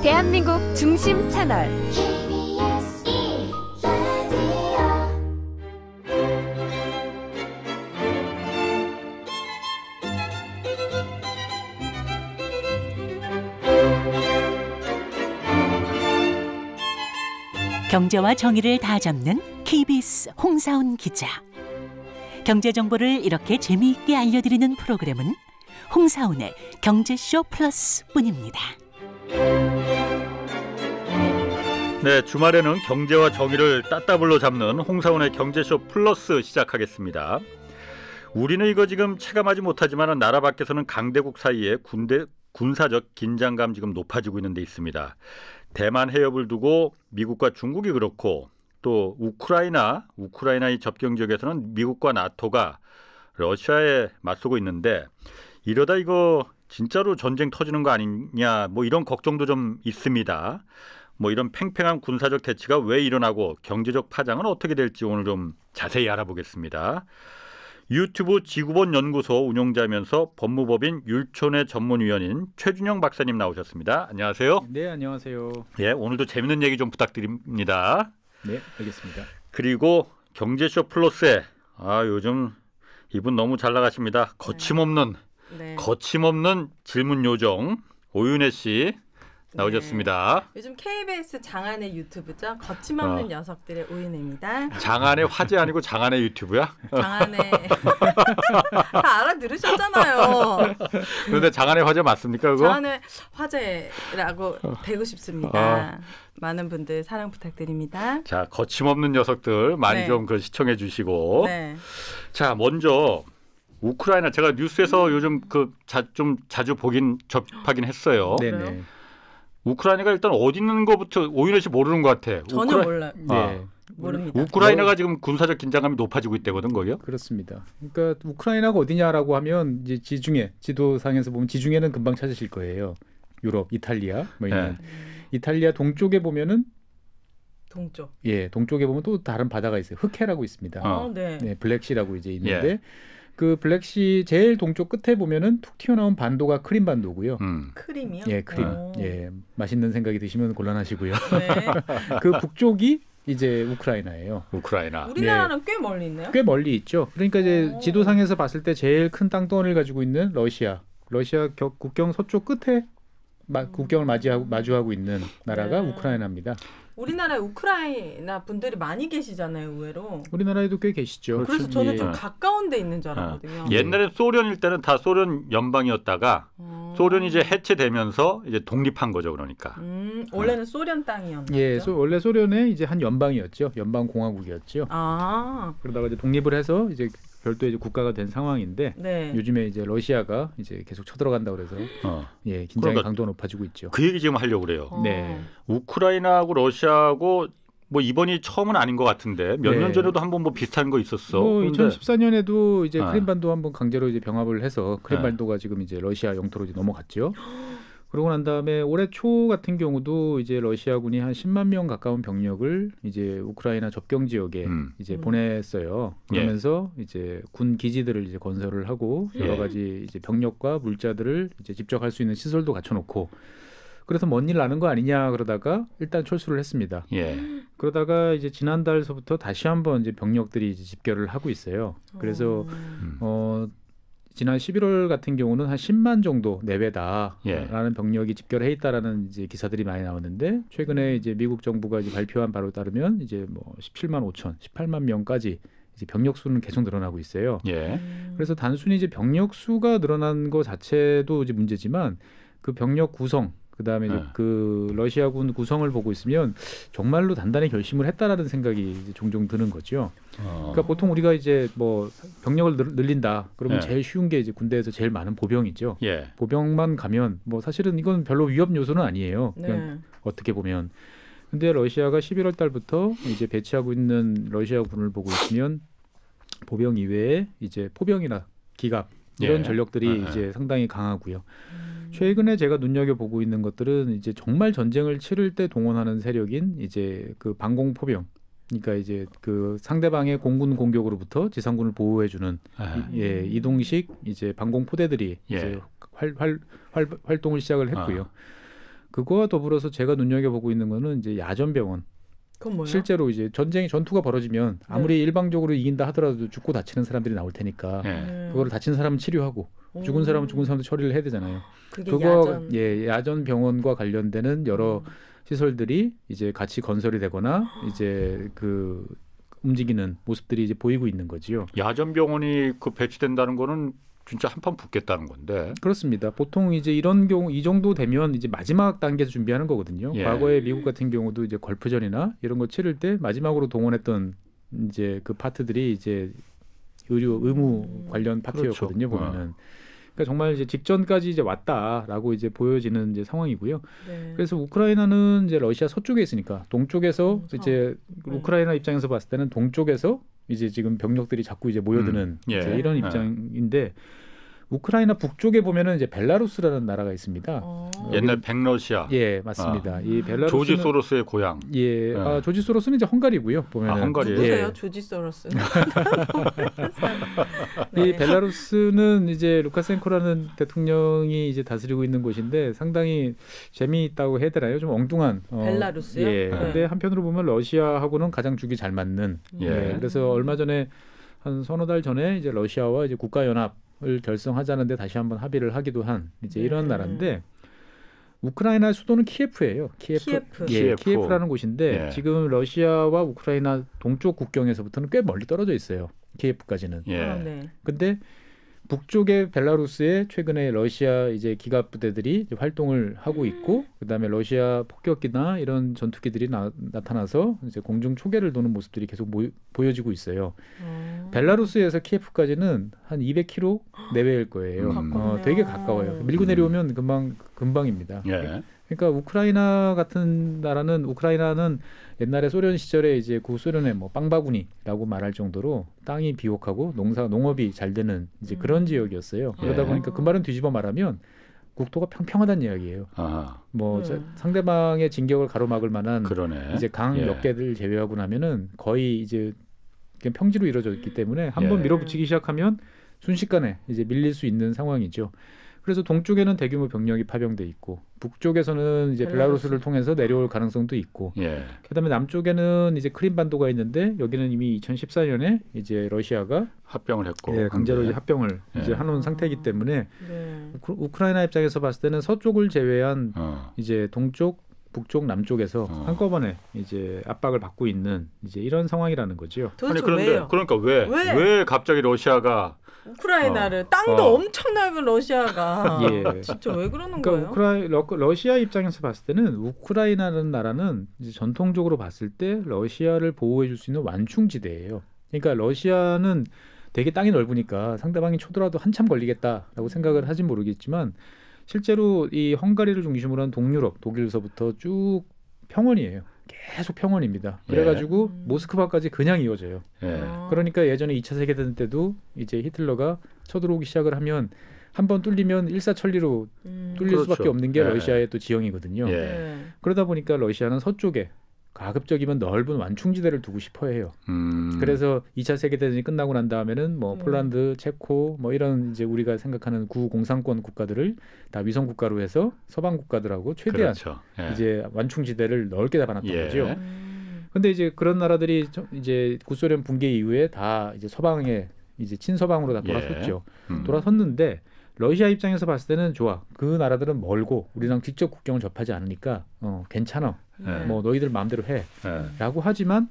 대한민국 중심 채널 경제와 정의를 다 잡는 KBS 홍사훈 기자. 경제 정보를 이렇게 재미있게 알려드리는 프로그램은 홍사훈의 경제쇼 플러스뿐입니다. 네, 주말에는 경제와 정의를 따따블로 잡는 홍사훈의 경제쇼 플러스 시작하겠습니다. 우리는 이거 지금 체감하지 못하지만 나라 밖에서는 강대국 사이에 군사적 긴장감 지금 높아지고 있는 데 있습니다. 대만 해협을 두고 미국과 중국이 그렇고 또 우크라이나의 접경 지역에서는 미국과 나토가 러시아에 맞서고 있는데 이러다 이거 진짜로 전쟁 터지는 거 아니냐 뭐 이런 걱정도 좀 있습니다. 뭐 이런 팽팽한 군사적 대치가 왜 일어나고 경제적 파장은 어떻게 될지 오늘 좀 자세히 알아보겠습니다. 유튜브 지구본 연구소 운영자면서 법무법인 율촌의 전문위원인 최준영 박사님 나오셨습니다. 안녕하세요. 네, 안녕하세요. 예, 오늘도 재밌는 얘기 좀 부탁드립니다. 네, 알겠습니다. 그리고 경제쇼 플러스에 요즘 이분 너무 잘 나가십니다. 거침없는 질문 요정 오윤혜 씨 나오셨습니다. 네. 요즘 KBS 장안의 유튜브죠. 거침없는 녀석들의 오윤혜입니다. 장안의 화제 아니고 장안의 유튜브야? 장안의 다 알아들으셨잖아요. 그런데 장안의 화제 맞습니까 그거? 장안의 화제라고 되고 싶습니다. 많은 분들 사랑 부탁드립니다. 자, 거침없는 녀석들 많이 좀 시청해 주시고. 네. 자, 먼저 우크라이나 제가 뉴스에서 요즘 좀 자주 접하긴 했어요. 네네. 우크라이나가 일단 어디 있는 거부터 오윤혜 씨 모르는 것 같아. 전혀 몰라요. 네. 모릅니다. 우크라이나가 지금 군사적 긴장감이 높아지고 있다거든 거기요? 그렇습니다. 그러니까 우크라이나가 어디냐라고 하면 이제 지도상에서 보면 지중해는 금방 찾으실 거예요. 유럽, 이탈리아 뭐 이런. 이탈리아 동쪽에 보면은 동쪽에 보면 또 다른 바다가 있어요. 흑해라고 있습니다. 네, 블랙시라고 이제 있는데 그 블랙시 제일 동쪽 끝에 보면은 툭 튀어나온 반도가 크림 반도고요. 크림이요? 예, 크림. 예, 맛있는 생각이 드시면 곤란하시고요. 네. 그 북쪽이 이제 우크라이나예요. 우리나라는 꽤 멀리 있네요. 꽤 멀리 있죠. 그러니까 이제 지도상에서 봤을 때 제일 큰 땅덩어리를 가지고 있는 러시아 국경 서쪽 끝에 국경을 마주하고 있는 나라가 우크라이나입니다. 우리나라에 우크라이나 분들이 많이 계시잖아요, 의외로. 우리나라에도 꽤 계시죠. 그래서 저는 좀 가까운 데 있는 줄 알았거든요. 옛날에 소련일 때는 다 소련 연방이었다가 소련이 이제 해체되면서 이제 독립한 거죠, 그러니까. 원래는 소련 땅이었나요? 예, 원래 소련의 이제 한 연방이었죠. 연방 공화국이었죠. 그러다가 이제 독립을 해서 이제 별도의 이제 국가가 된 상황인데 요즘에 이제 러시아가 이제 계속 쳐들어간다고 그래서 긴장의 강도가 높아지고 있죠. 그 얘기 지금 하려고 그래요. 네. 우크라이나하고 러시아하고 뭐 이번이 처음은 아닌 것 같은데 몇 년 전에도 한번 뭐 비슷한 거 있었어. 2014년에도 이제 크림반도 한번 강제로 이제 병합을 해서 크림반도가 지금 이제 러시아 영토로 이제 넘어갔죠. 그러고 난 다음에 올해 초 같은 경우도 이제 러시아군이 한 10만 명 가까운 병력을 이제 우크라이나 접경 지역에 이제 보냈어요. 그러면서 이제 군 기지들을 이제 건설을 하고 여러 가지 이제 병력과 물자들을 이제 집적할 수 있는 시설도 갖춰놓고 그래서 먼 일 나는 거 아니냐 그러다가 일단 철수를 했습니다. 그러다가 이제 지난달서부터 다시 한번 이제 병력들이 이제 집결을 하고 있어요. 그래서 지난 11월 같은 경우는 한 10만 정도 내외다라는 병력이 집결해 있다라는 이제 기사들이 많이 나왔는데 최근에 이제 미국 정부가 이제 발표한 바로 따르면 이제 뭐 17만 5천, 18만 명까지 이제 병력 수는 계속 늘어나고 있어요. 그래서 단순히 이제 병력 수가 늘어난 거 자체도 이제 문제지만 그 병력 구성 그다음에 이제 그 러시아군 구성을 보고 있으면 정말로 단단히 결심을 했다라는 생각이 이제 종종 드는 거죠. 그러니까 보통 우리가 이제 뭐 병력을 늘린다 그러면 제일 쉬운 게 이제 군대에서 제일 많은 보병이죠. 보병만 가면 뭐 사실은 이건 별로 위협 요소는 아니에요. 그냥 어떻게 보면. 근데 러시아가 11월 달부터 이제 배치하고 있는 러시아 군을 보고 있으면 보병 이외에 이제 포병이나 기갑 이런 전력들이 이제 상당히 강하고요. 최근에 제가 눈여겨보고 있는 것들은 이제 정말 전쟁을 치를 때 동원하는 세력인 이제 그 방공포병, 그러니까 이제 그 상대방의 공군 공격으로부터 지상군을 보호해주는 이동식 이제 방공포대들이 이제 활동을 시작을 했고요. 그거와 더불어서 제가 눈여겨보고 있는 거는 이제 야전병원. 그건 뭐예요? 실제로 이제 전투가 벌어지면 아무리 일방적으로 이긴다 하더라도 죽고 다치는 사람들이 나올 테니까 그거를 다친 사람은 치료하고 죽은 사람은 죽은 사람도 처리를 해야 되잖아요. 그거 야전 병원과 관련되는 여러 시설들이 이제 같이 건설이 되거나 이제 그 움직이는 모습들이 이제 보이고 있는 거지요. 야전병원이 그 배치된다는 거는 진짜 한판 붙겠다는 건데. 그렇습니다. 보통 이제 이런 경우 이 정도 되면 이제 마지막 단계에서 준비하는 거거든요. 예. 과거에 미국 같은 경우도 이제 걸프전이나 이런 거 치를 때 마지막으로 동원했던 이제 그 파트들이 이제 의무 관련 파트였거든요. 그렇죠. 보면은. 그러니까 정말 이제 직전까지 이제 왔다라고 이제 보여지는 이제 상황이고요. 네. 그래서 우크라이나는 이제 러시아 서쪽에 있으니까 동쪽에서 이제 우크라이나 입장에서 봤을 때는 동쪽에서 이제 지금 병력들이 자꾸 이제 모여드는 이제 이런 입장인데 우크라이나 북쪽에 보면은 이제 벨라루스라는 나라가 있습니다. 옛날 백러시아. 예, 맞습니다. 이 벨라루스는 조지 소로스의 고향. 예, 조지 소로스는 이제 헝가리고요. 보면은 헝가리예요? 누구세요, 조지 소로스? 이 벨라루스는 이제 루카센코라는 대통령이 이제 다스리고 있는 곳인데 상당히 재미있다고 해야 되나요? 좀 엉뚱한. 벨라루스요? 예. 근데 한편으로 보면 러시아하고는 가장 죽이 잘 맞는. 예. 그래서 얼마 전에 한 서너 달 전에 이제 러시아와 이제 국가연합을 결성하자는데 다시 한번 합의를 하기도 한 이제 이런 나라인데. 우크라이나 수도는 키예프예요. 키예프라는 곳인데 지금 러시아와 우크라이나 동쪽 국경에서부터는 꽤 멀리 떨어져 있어요. 키예프까지는. 근데 북쪽의 벨라루스에 최근에 러시아 이제 기갑 부대들이 이제 활동을 하고 있고 그다음에 러시아 폭격기나 이런 전투기들이 나타나서 이제 공중 초계를 도는 모습들이 계속 보여지고 있어요. 벨라루스에서 키예프까지는 한 200km 내외일 거예요. 되게 가까워요. 밀고 내려오면 금방입니다. 그러니까 우크라이나 같은 우크라이나는 옛날에 소련 시절에 이제 구소련의 뭐 빵바구니라고 말할 정도로 땅이 비옥하고 농업이 잘 되는 이제 그런 지역이었어요. 그러다 보니까 그 말은 뒤집어 말하면 국토가 평평하다는 이야기예요. 뭐 상대방의 진격을 가로막을 만한 이제 강 몇 개를 제외하고 나면은 거의 이제 그냥 평지로 이루어져 있기 때문에 한번 밀어붙이기 시작하면 순식간에 이제 밀릴 수 있는 상황이죠. 그래서 동쪽에는 대규모 병력이 파병돼 있고 북쪽에서는 이제 벨라루스를 통해서 내려올 가능성도 있고 그다음에 남쪽에는 이제 크림반도가 있는데 여기는 이미 2014년에 이제 러시아가 합병을 했고 강제로 이제 합병을 이제 해놓은 상태이기 때문에 우크라이나 입장에서 봤을 때는 서쪽을 제외한 이제 동쪽, 북쪽, 남쪽에서 한꺼번에 이제 압박을 받고 있는 이제 이런 상황이라는 거죠. 도대체 왜요? 그러니까 왜 갑자기 러시아가 우크라이나를 땅도 엄청나고 러시아가 진짜 왜 그러는 거예요? 러시아 입장에서 봤을 때는 우크라이나라는 나라는 이제 전통적으로 봤을 때 러시아를 보호해 줄 수 있는 완충지대예요. 그러니까 러시아는 되게 땅이 넓으니까 상대방이 쳐들어도 한참 걸리겠다라고 생각을 하진 모르겠지만 실제로 이 헝가리를 중심으로 한 동유럽, 독일서부터 쭉 평원이에요. 계속 평원입니다. 그래가지고 모스크바까지 그냥 이어져요. 그러니까 예전에 2차 세계대전 때도 이제 히틀러가 쳐들어오기 시작을 하면 한번 뚫리면 일사천리로 뚫릴 수밖에 없는 게 러시아의 또 지형이거든요. 그러다 보니까 러시아는 서쪽에 가급적이면 넓은 완충지대를 두고 싶어 해요. 그래서 2차 세계대전이 끝나고 난 다음에는 뭐 폴란드, 체코 뭐 이런 이제 우리가 생각하는 구공산권 국가들을 다 위성 국가로 해서 서방 국가들하고 최대한 이제 완충지대를 넓게 잡아놨던 거죠. 근데 이제 그런 나라들이 이제 구소련 붕괴 이후에 다 이제 서방에 이제 친서방으로 다 돌아섰죠. 돌아섰는데 러시아 입장에서 봤을 때는 좋아. 그 나라들은 멀고 우리랑 직접 국경을 접하지 않으니까 괜찮아. 뭐 너희들 마음대로 해. 라고 하지만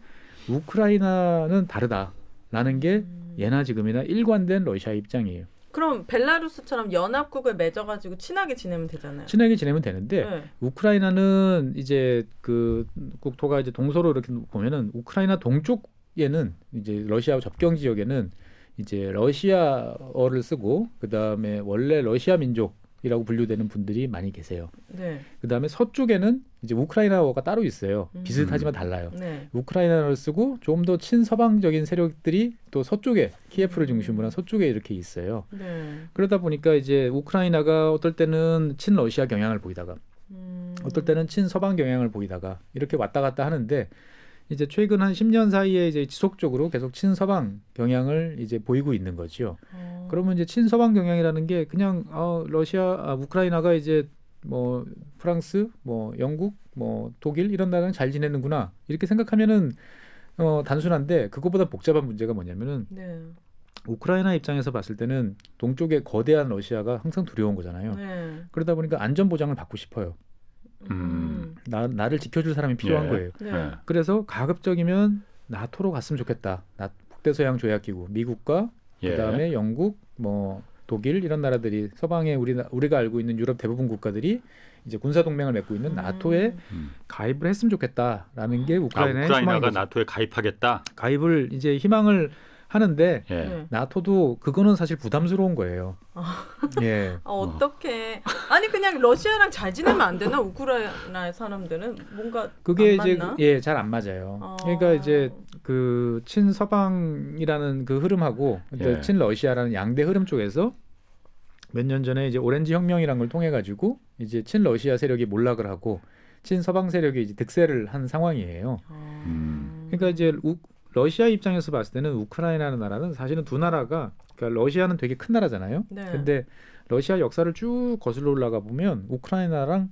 우크라이나는 다르다라는 게 예나 지금이나 일관된 러시아 입장이에요. 그럼 벨라루스처럼 연합국을 맺어가지고 친하게 지내면 되잖아요. 친하게 지내면 되는데 우크라이나는 이제 그 국토가 이제 동서로 이렇게 보면은 우크라이나 동쪽에는 이제 러시아 접경 지역에는 이제 러시아어를 쓰고 그 다음에 원래 러시아 민족이라고 분류되는 분들이 많이 계세요. 그 다음에 서쪽에는 이제 우크라이나어가 따로 있어요. 비슷하지만 달라요. 우크라이나어를 쓰고 좀 더 친서방적인 세력들이 또 서쪽에 키예프를 중심으로 한 서쪽에 이렇게 있어요. 그러다 보니까 이제 우크라이나가 어떨 때는 친러시아 경향을 보이다가 어떨 때는 친서방 경향을 보이다가 이렇게 왔다 갔다 하는데 이제 최근 한 10년 사이에 이제 지속적으로 계속 친서방 경향을 이제 보이고 있는 거죠. 그러면 이제 친서방 경향이라는 게 그냥 우크라이나가 이제 뭐 프랑스, 뭐 영국, 뭐 독일 이런 나라랑 잘 지내는구나 이렇게 생각하면은 단순한데 그것보다 복잡한 문제가 뭐냐면은 네. 우크라이나 입장에서 봤을 때는 동쪽에 거대한 러시아가 항상 두려운 거잖아요. 네. 그러다 보니까 안전 보장을 받고 싶어요. 나를 지켜줄 사람이 필요한 예. 거예요. 네. 그래서 가급적이면 나토로 갔으면 좋겠다. 북대서양 조약기구, 미국과 예. 그다음에 영국, 뭐 독일 이런 나라들이 서방에 우리가 알고 있는 유럽 대부분 국가들이 이제 군사 동맹을 맺고 있는 나토에 가입을 했으면 좋겠다라는 게 우크라이나의 우크라이나가 소망이죠. 나토에 가입하겠다. 가입을 이제 희망을 하는데 예. 네. 나토도 그거는 사실 부담스러운 거예요. 예. 어떻게? 아니 그냥 러시아랑 잘 지내면 안 되나? 우크라이나 사람들은 뭔가 그게 안 이제 맞나? 잘 안 맞아요. 그러니까 이제 그 친서방이라는 그 흐름하고 예. 친러시아라는 양대 흐름 쪽에서 몇 년 전에 이제 오렌지 혁명이라는 걸 통해 가지고 이제 친러시아 세력이 몰락을 하고 친서방 세력이 이제 득세를 한 상황이에요. 그러니까 이제 러시아 입장에서 봤을 때는 우크라이나라는 나라는 사실은 두 나라가 그러니까 러시아는 되게 큰 나라잖아요. 네. 근데 러시아 역사를 쭉 거슬러 올라가 보면 우크라이나랑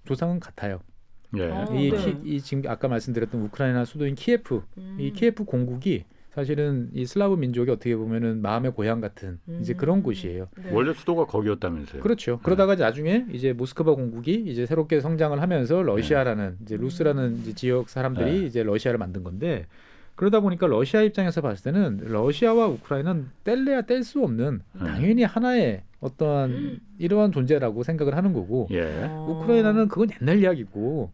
조상은 같아요. 예. 네. 이 지금 아까 말씀드렸던 우크라이나 수도인 키예프, 이 키예프 공국이 사실은 이 슬라브 민족이 어떻게 보면은 마음의 고향 같은 이제 그런 곳이에요. 네. 원래 수도가 거기였다면서요. 그렇죠. 그러다가 나중에 이제 모스크바 공국이 이제 새롭게 성장을 하면서 러시아라는 이제 루스라는 이제 지역 사람들이 네. 이제 러시아를 만든 건데 그러다 보니까 러시아 입장에서 봤을 때는 러시아와 우크라이나는 뗄래야 뗄 수 없는 당연히 하나의 어떠한 이러한 존재라고 생각을 하는 거고 예. 우크라이나는 그건 옛날 이야기고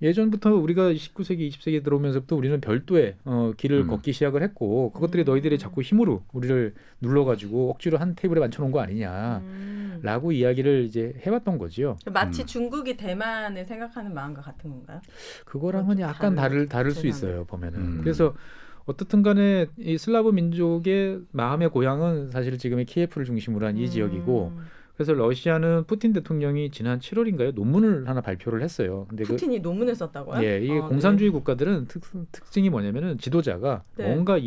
예전부터 우리가 19세기, 20세기 들어오면서부터 우리는 별도의 길을 걷기 시작을 했고 그것들이 너희들이 자꾸 힘으로 우리를 눌러가지고 억지로 한 테이블에 앉혀놓은 거 아니냐라고 이야기를 이제 해왔던 거죠. 마치 중국이 대만을 생각하는 마음과 같은 건가요? 그거랑은 약간 다를 수 대만은. 있어요. 보면은. 그래서 어떻든 간에 이 슬라브 민족의 마음의 고향은 사실 지금의 키예프를 중심으로 한 이 지역이고 그래서 러시아는 푸틴 대통령이 지난 7월인가요? 논문을 하나 발표를 했어요. 근데 푸틴이 논문을 썼다고요? 예, 이게 공산주의 국가들은 특징이 뭐냐면은 지도자가 네. 뭔가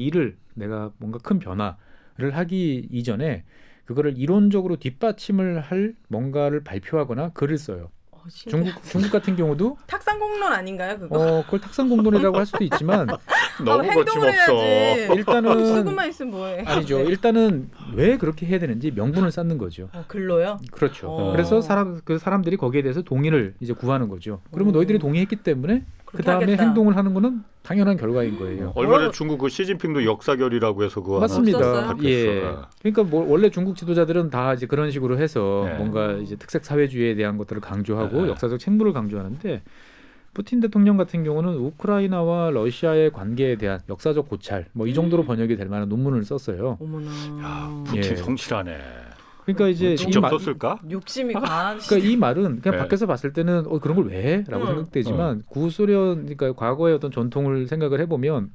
내가 뭔가 큰 변화를 하기 이전에 그거를 이론적으로 뒷받침을 할 뭔가를 발표하거나 글을 써요. 중국 같은 경우도 탁상공론 아닌가요, 그거? 그걸 탁상공론이라고 할 수도 있지만 너무 거침없어. 일단은 쓰고만 있으면 뭐해? 아니죠. 일단은 왜 그렇게 해야 되는지 명분을 쌓는 거죠. 글로요? 그렇죠. 그래서 사람들이 거기에 대해서 동의를 이제 구하는 거죠. 그러면 너희들이 동의했기 때문에 그 다음에 하겠다. 행동을 하는 거는 당연한 결과인 거예요. 얼마 전에 중국 그 시진핑도 역사결의라고 해서 그거 맞습니다. 하나 예. 그러니까 원래 중국 지도자들은 다 이제 그런 식으로 해서 네. 뭔가 이제 특색 사회주의에 대한 것들을 강조하고 네. 역사적 책무를 강조하는데 푸틴 대통령 같은 경우는 우크라이나와 러시아의 관계에 대한 역사적 고찰 뭐 이 정도로 번역이 될 만한 논문을 썼어요. 어머나. 야, 푸틴 예. 성실하네. 그러니까 이제 직접 썼을까? 욕심이 과한. 그러니까 이 말은 그냥 네. 밖에서 봤을 때는 그런 걸 왜 해? 라고 생각되지만 구소련 그러니까 과거의 어떤 전통을 생각을 해보면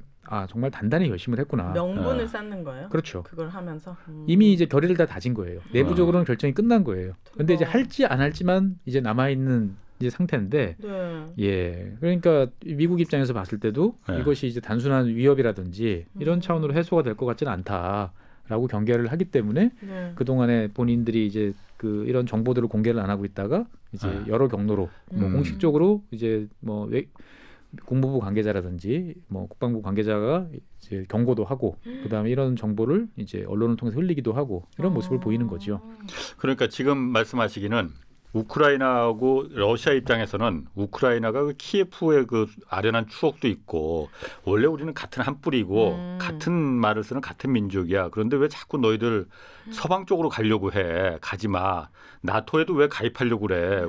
정말 단단히 결심을 했구나. 명분을 쌓는 거예요? 그렇죠. 그걸 하면서 이미 이제 결의를 다 다진 거예요. 내부적으로는 결정이 끝난 거예요. 근데 이제 할지 안 할지만 이제 남아있는 이제 상태인데 네. 예. 그러니까 미국 입장에서 봤을 때도 네. 이것이 이제 단순한 위협이라든지 이런 차원으로 해소가 될 것 같지는 않다라고 경계를 하기 때문에 네. 그동안에 본인들이 이제 이런 정보들을 공개를 안 하고 있다가 이제 여러 경로로 뭐 공식적으로 이제 뭐 국무부 관계자라든지 뭐 국방부 관계자가 이제 경고도 하고 그다음에 이런 정보를 이제 언론을 통해서 흘리기도 하고 이런 모습을 보이는 거죠. 그러니까 지금 말씀하시기는 우크라이나하고 러시아 입장에서는 우크라이나가 그 키예프의 그 아련한 추억도 있고 원래 우리는 같은 한 뿌리고 같은 말을 쓰는 같은 민족이야. 그런데 왜 자꾸 너희들 서방 쪽으로 가려고 해? 가지 마. 나토에도 왜 가입하려고 그래?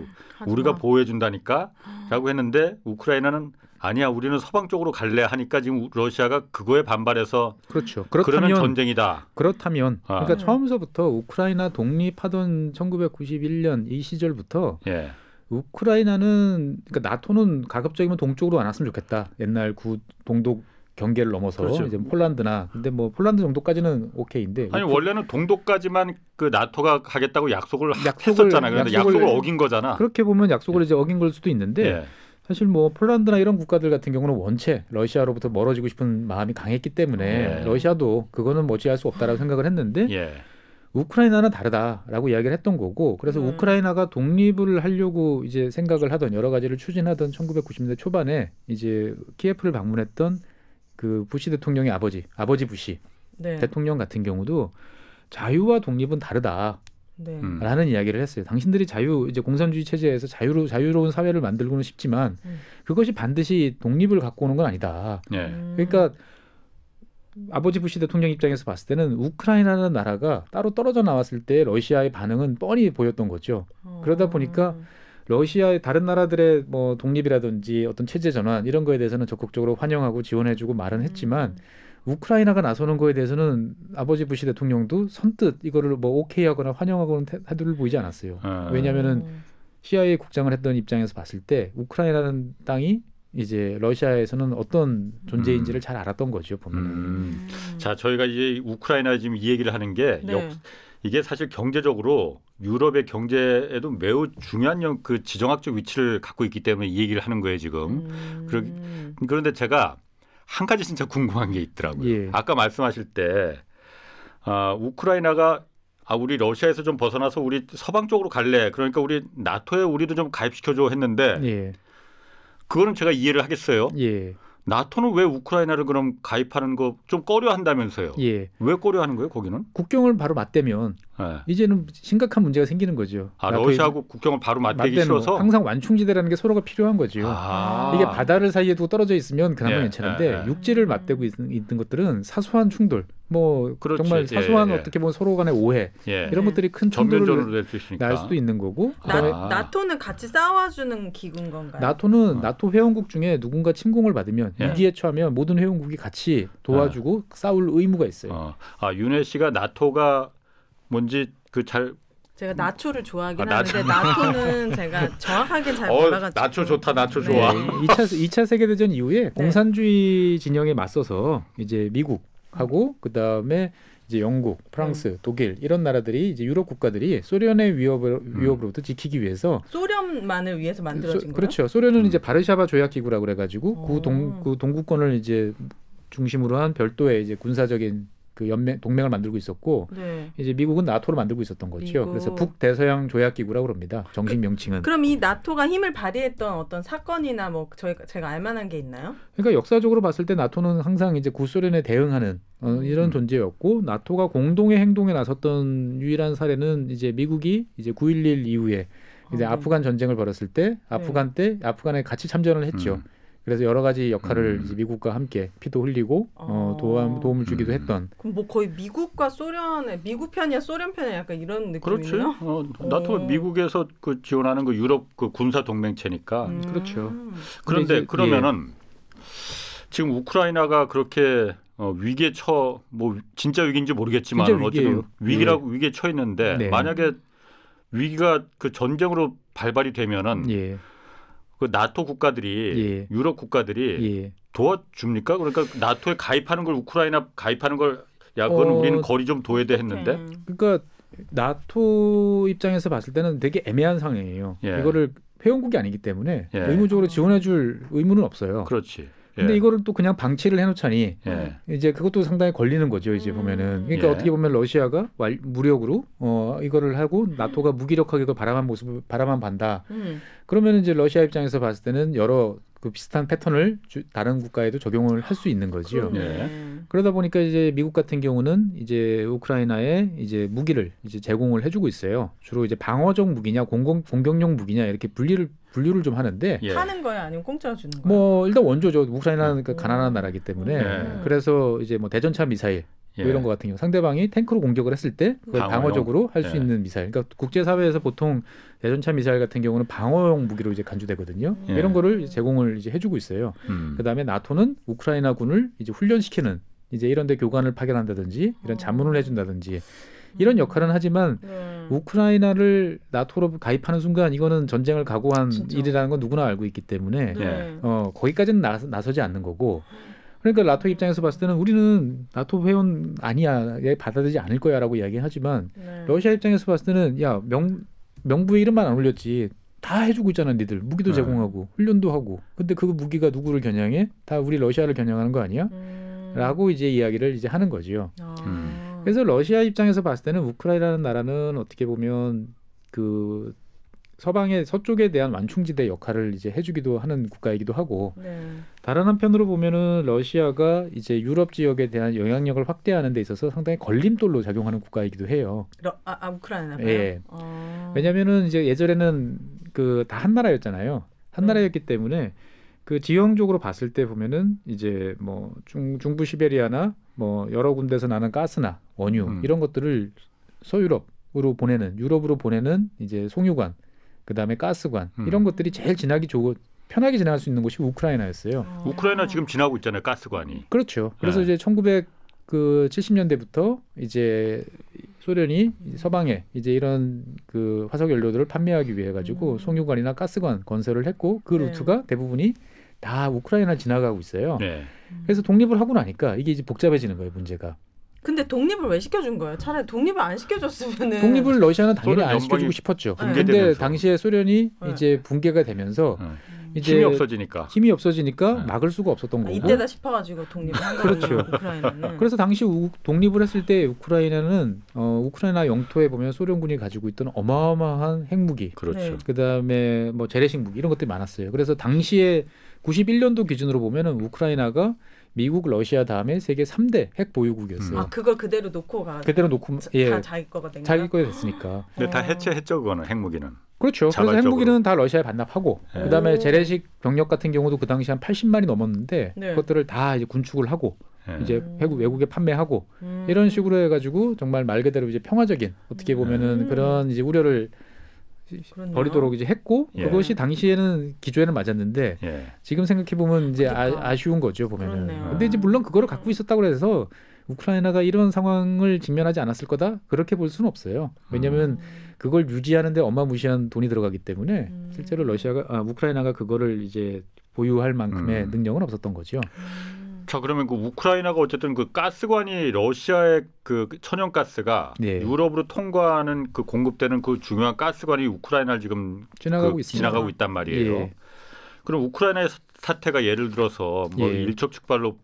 우리가 보호해 준다니까? 라고 했는데 우크라이나는 아니야. 우리는 서방 쪽으로 갈래 하니까 지금 러시아가 그거에 반발해서 그렇죠. 그러는 전쟁이다. 그렇다면 그러니까 처음서부터 우크라이나 독립하던 1991년 이 시절부터 우크라이나는 그러니까 나토는 가급적이면 동쪽으로 안 왔으면 좋겠다. 옛날 동독 경계를 넘어서 그렇죠. 이제 폴란드나 근데 뭐 폴란드 정도까지는 오케이인데 아니 원래는 동독까지만 그 나토가 하겠다고 약속을 했었잖아. 그런데 약속을 어긴 거잖아. 그렇게 보면 약속을 이제 어긴 걸 수도 있는데 사실 뭐 폴란드나 이런 국가들 같은 경우는 원체 러시아로부터 멀어지고 싶은 마음이 강했기 때문에 러시아도 그거는 머지할 수 없다라고 생각을 했는데 우크라이나는 다르다라고 이야기를 했던 거고 그래서 우크라이나가 독립을 하려고 이제 생각을 하던 여러 가지를 추진하던 1990년대 초반에 이제 키예프를 방문했던 그 부시 대통령의 아버지 부시 네. 대통령 같은 경우도 자유와 독립은 다르다라는 네. 이야기를 했어요. 당신들이 이제 공산주의 체제에서 자유로운 사회를 만들고는 싶지만 그것이 반드시 독립을 갖고 오는 건 아니다. 그러니까 아버지 부시 대통령 입장에서 봤을 때는 우크라이나라는 나라가 따로 떨어져 나왔을 때 러시아의 반응은 뻔히 보였던 거죠. 그러다 보니까 러시아의 다른 나라들의 뭐 독립이라든지 어떤 체제 전환 이런 거에 대해서는 적극적으로 환영하고 지원해주고 말은 했지만 우크라이나가 나서는 거에 대해서는 아버지 부시 대통령도 선뜻 이거를 뭐 오케이하거나 환영하고는 태도를 보이지 않았어요. 왜냐하면은 CIA 국장을 했던 입장에서 봤을 때 우크라이나라는 땅이 이제 러시아에서는 어떤 존재인지를 잘 알았던 거죠. 보면은. 자, 저희가 이제 우크라이나 지금 이 얘기를 하는 게 이게 사실 경제적으로 유럽의 경제에도 매우 중요한 그 지정학적 위치를 갖고 있기 때문에 이 얘기를 하는 거예요 지금. 그런데 제가 한 가지 진짜 궁금한 게 있더라고요. 아까 말씀하실 때 우크라이나가 우리 러시아에서 좀 벗어나서 우리 서방 쪽으로 갈래. 그러니까 우리 나토에 우리도 좀 가입시켜줘 했는데 그거는 제가 이해를 하겠어요. 나토는 왜 우크라이나를 그럼 가입하는 거 좀 꺼려한다면서요? 왜 꺼려하는 거예요? 거기는? 국경을 바로 맞대면 이제는 심각한 문제가 생기는 거죠. 러시아하고 국경을 바로 맞대기 싫어서? 항상 완충지대라는 게 서로가 필요한 거죠. 이게 바다를 사이에 두고 떨어져 있으면 그나마 괜찮은데 육지를 맞대고 있는 것들은 사소한 충돌, 뭐 정말 사소한 어떻게 보면 서로 간의 오해 이런 것들이 큰 충돌을 날 수도 있는 거고. 나토는 같이 싸워주는 기구인 건가요? 나토는 나토 회원국 중에 누군가 침공을 받으면 위기에 처하면 모든 회원국이 같이 도와주고 싸울 의무가 있어요. 윤혜 씨가 나토가 뭔지 제가 나초를 좋아하긴 하는데 나토는 제가 정확하게 잘 몰라가지고. 나초 좋다, 나초 좋아. 2차 세계대전 이후에 공산주의 진영에 맞서서 이제 미국하고 그다음에 이제 영국, 프랑스, 독일 이런 나라들이 이제 유럽 국가들이 소련의 위협으로부터 지키기 위해서 소련만을 위해서 만들어진 거예요? 그렇죠. 소련은 이제 바르샤바 조약 기구라고 그래가지고 그 동구권을 이제 중심으로 한 별도의 이제 군사적인 그 동맹을 만들고 있었고 이제 미국은 나토를 만들고 있었던 거죠. 그래서 북대서양 조약 기구라고 합니다. 정식 명칭은. 그럼 이 나토가 힘을 발휘했던 어떤 사건이나 뭐 제가 알만한 게 있나요? 그러니까 역사적으로 봤을 때 나토는 항상 이제 구소련에 대응하는 이런 존재였고 나토가 공동의 행동에 나섰던 유일한 사례는 이제 미국이 이제 9.11 이후에 이제 아프간 전쟁을 벌였을 때 아프간에 같이 참전을 했죠. 그래서 여러 가지 역할을 이제 미국과 함께 피도 흘리고 도움을 주기도 했던. 그럼 뭐 거의 미국과 소련의 미국 편이야 소련 편이야 약간 이런 느낌이네요. 그렇지. 나토가 미국에서 그 지원하는 그 유럽 그 군사 동맹체니까. 그렇죠. 그런데 그러면은 지금 우크라이나가 그렇게 위기에 뭐 진짜 위기인지 모르겠지만 어쨌든 위기에 처했는데 만약에 위기가 그 전쟁으로 발발이 되면은. 그 나토 국가들이 유럽 국가들이 도와줍니까? 그러니까 나토에 가입하는 걸 우크라이나 가입하는 걸 그건 우리는 거리 좀 둬야 돼 했는데. 그러니까 나토 입장에서 봤을 때는 되게 애매한 상황이에요. 이거를 회원국이 아니기 때문에 의무적으로 지원해줄 의무는 없어요. 그렇지. 근데 이거를 또 그냥 방치를 해놓자니 이제 그것도 상당히 걸리는 거죠. 이제 보면은 그러니까 어떻게 보면 러시아가 무력으로 이거를 하고 나토가 무기력하게 그걸 바라만 반다. 그러면 이제 러시아 입장에서 봤을 때는 여러 그 비슷한 패턴을 다른 국가에도 적용을 할 수 있는 거죠. 그러다 보니까 이제 미국 같은 경우는 이제 우크라이나에 이제 무기를 이제 제공을 해주고 있어요. 주로 이제 방어적 무기냐 공격용 무기냐 이렇게 분류를 좀 하는데 파는 거야 아니면 공짜로 주는 거야? 뭐 일단 원조죠. 우크라이나는 가난한 나라이기 때문에 그래서 이제 뭐 대전차 미사일 뭐 이런 거 같은 경우 상대방이 탱크로 공격을 했을 때 그걸 방어적으로 할 수 있는 미사일. 그러니까 국제사회에서 보통 대전차 미사일 같은 경우는 방어용 무기로 이제 간주되거든요. 이런 거를 제공을 이제 해주고 있어요. 그다음에 나토는 우크라이나군을 이제 훈련시키는 이제 이런데 교관을 파견한다든지 이런 자문을 해준다든지 이런 역할은 하지만 우크라이나를 나토로 가입하는 순간 이거는 전쟁을 각오한 일이라는 건 누구나 알고 있기 때문에 거기까지는 나서지 않는 거고. 그러니까 나토 입장에서 봤을 때는 우리는 나토 회원 아니야, 받아들이지 않을 거야라고 이야기하지만 러시아 입장에서 봤을 때는 야 명부에 이름만 안 올렸지 다 해주고 있잖아, 니들 무기도 제공하고 훈련도 하고. 근데 그 무기가 누구를 겨냥해? 다 우리 러시아를 겨냥하는 거 아니야? 라고 이제 이야기를 이제 하는 거지요. 그래서 러시아 입장에서 봤을 때는 우크라이나라는 나라는 어떻게 보면 그 서방의 서쪽에 대한 완충지대 역할을 이제 해주기도 하는 국가이기도 하고 네. 다른 한편으로 보면은 러시아가 이제 유럽 지역에 대한 영향력을 확대하는 데 있어서 상당히 걸림돌로 작용하는 국가이기도 해요. 우크라이나가요? 예. 왜냐면은 이제 예전에는 그 다 한 나라였잖아요. 한 나라였기 때문에 그 지형적으로 봤을 때 보면은 이제 뭐 중부 시베리아나 뭐 여러 군데서 나는 가스나 원유 이런 것들을 서유럽으로 보내는 유럽으로 보내는 이제 송유관 그다음에 가스관 이런 것들이 제일 지나기 좋고 편하게 지나갈 수 있는 곳이 우크라이나였어요. 우크라이나 지금 지나고 있잖아요. 가스관이. 그렇죠. 그래서 이제 1970년대부터 이제 소련이 서방에 이제 이런 그 화석 연료들을 판매하기 위해 가지고 송유관이나 가스관 건설을 했고 그 루트가 대부분이 다 우크라이나를 지나가고 있어요. 네. 그래서 독립을 하고 나니까 이게 이제 복잡해지는 거예요, 문제가. 근데 독립을 왜 시켜준 거예요? 차라리 독립을 안 시켜줬으면은. 독립을 러시아는 당연히 소련 안 시켜주고 연방이 싶었죠. 붕괴되면서. 근데 당시에 소련이 이제 붕괴가 되면서 이제 힘이 없어지니까 막을 수가 없었던 거고. 이때다 싶어가지고 독립을 한 거예요. 그렇죠. 우크라이나는. 그래서 당시 독립을 했을 때 우크라이나는 우크라이나 영토에 보면 소련군이 가지고 있던 어마어마한 핵무기, 그렇죠. 네. 그다음에 뭐 재래식 무기 이런 것들이 많았어요. 그래서 당시에 91년도 기준으로 보면은 우크라이나가 미국, 러시아 다음에 세계 3대 핵 보유국이었어요. 아 그걸 그대로 놓고 가. 그대로 놓고 다 자기 거가 된 거야? 자기 거가 됐으니까. 근데 다 해체했죠, 그거는 핵무기는. 그렇죠. 그래서 자발적으로. 핵무기는 다 러시아에 반납하고 네. 그다음에 재래식 병력 같은 경우도 그 당시 한 80만이 넘었는데 네. 그것들을 다 이제 군축을 하고 네. 이제 외국에 판매하고 이런 식으로 해가지고 정말 말 그대로 이제 평화적인 어떻게 보면은 그런 이제 우려를 그렇네요. 버리도록 이제 했고 예. 그것이 당시에는 기조에는 맞았는데 예. 지금 생각해 보면 이제 그러니까. 아쉬운 거죠 보면은. 그렇네요. 근데 이제 물론 그거를 갖고 있었다고 해서 우크라이나가 이런 상황을 직면하지 않았을 거다 그렇게 볼 수는 없어요. 왜냐하면 그걸 유지하는데 어마무시한 돈이 들어가기 때문에 실제로 우크라이나가 그거를 이제 보유할 만큼의 능력은 없었던 거죠. 자, 그러면 그 우크라이나가 어쨌든 그 가스관이 러시아의 그 천연가스가 네. 유럽으로 통과하는 그 공급되는 그 중요한 가스관이 우크라이나를 지금 지나가고 있습니다. 지나가고 있단 말이에요. 예. 그럼 우크라이나의 사태가 예를 들어서 뭐 예. 일촉즉발로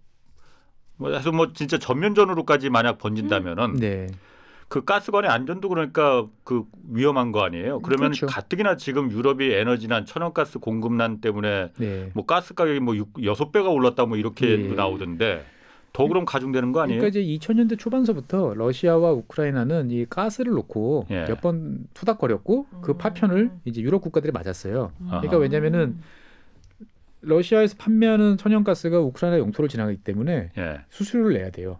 해서 뭐 진짜 전면전으로까지 만약 번진다면은 네. 그 가스관의 안전도 그러니까 그 위험한 거 아니에요. 그러면 그렇죠. 가뜩이나 지금 유럽이 에너지난 천연가스 공급난 때문에 네. 뭐 가스 가격이 뭐 6배가 올랐다 뭐 이렇게 예. 나오던데 더 그럼 가중되는 거 아니에요? 그러니까 이제 2000년대 초반서부터 러시아와 우크라이나는 이 가스를 놓고 예. 몇 번 투닥거렸고 그 파편을 이제 유럽 국가들이 맞았어요. 그러니까 왜냐면은 러시아에서 판매하는 천연가스가 우크라이나 영토를 지나가기 때문에 예. 수수료를 내야 돼요.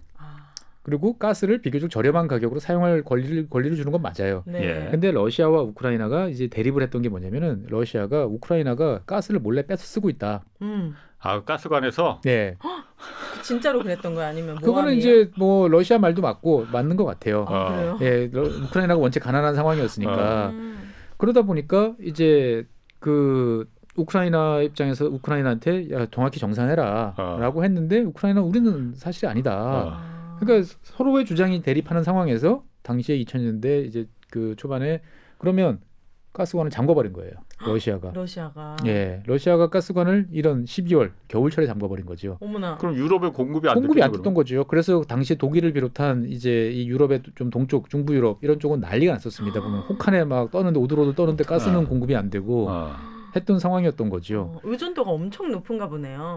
그리고 가스를 비교적 저렴한 가격으로 사용할 권리를 주는 건 맞아요. 네. 예. 근데 러시아와 우크라이나가 이제 대립을 했던 게 뭐냐면은 러시아가 우크라이나가 가스를 몰래 뺏어 쓰고 있다. 아 가스관에서 네. 진짜로 그랬던 거야 아니면 그거는 모함이에요? 이제 뭐 러시아 말도 맞는 것 같아요. 그래요? 예, 우크라이나가 원체 가난한 상황이었으니까 그러다 보니까 이제 그 우크라이나 입장에서 우크라이나한테 야, 정확히 정산해라라고 했는데 우크라이나는 우리는 사실이 아니다. 그러니까 서로의 주장이 대립하는 상황에서 당시에 2000년대 이제 그 초반에 그러면 가스관을 잠궈버린 거예요. 러시아가. 예, 러시아가 가스관을 이런 12월 겨울철에 잠궈버린 거죠. 어머나. 그럼 유럽의 공급이 안 됐던 됐던 거죠. 그래서 당시 독일을 비롯한 이제 이 유럽의 좀 동쪽, 중부 유럽 이런 쪽은 난리가 났었습니다. 보면 혹한에 막 떠는데 오들오들 떠는데 가스는 공급이 안 되고 했던 상황이었던 거죠. 의존도가 엄청 높은가 보네요.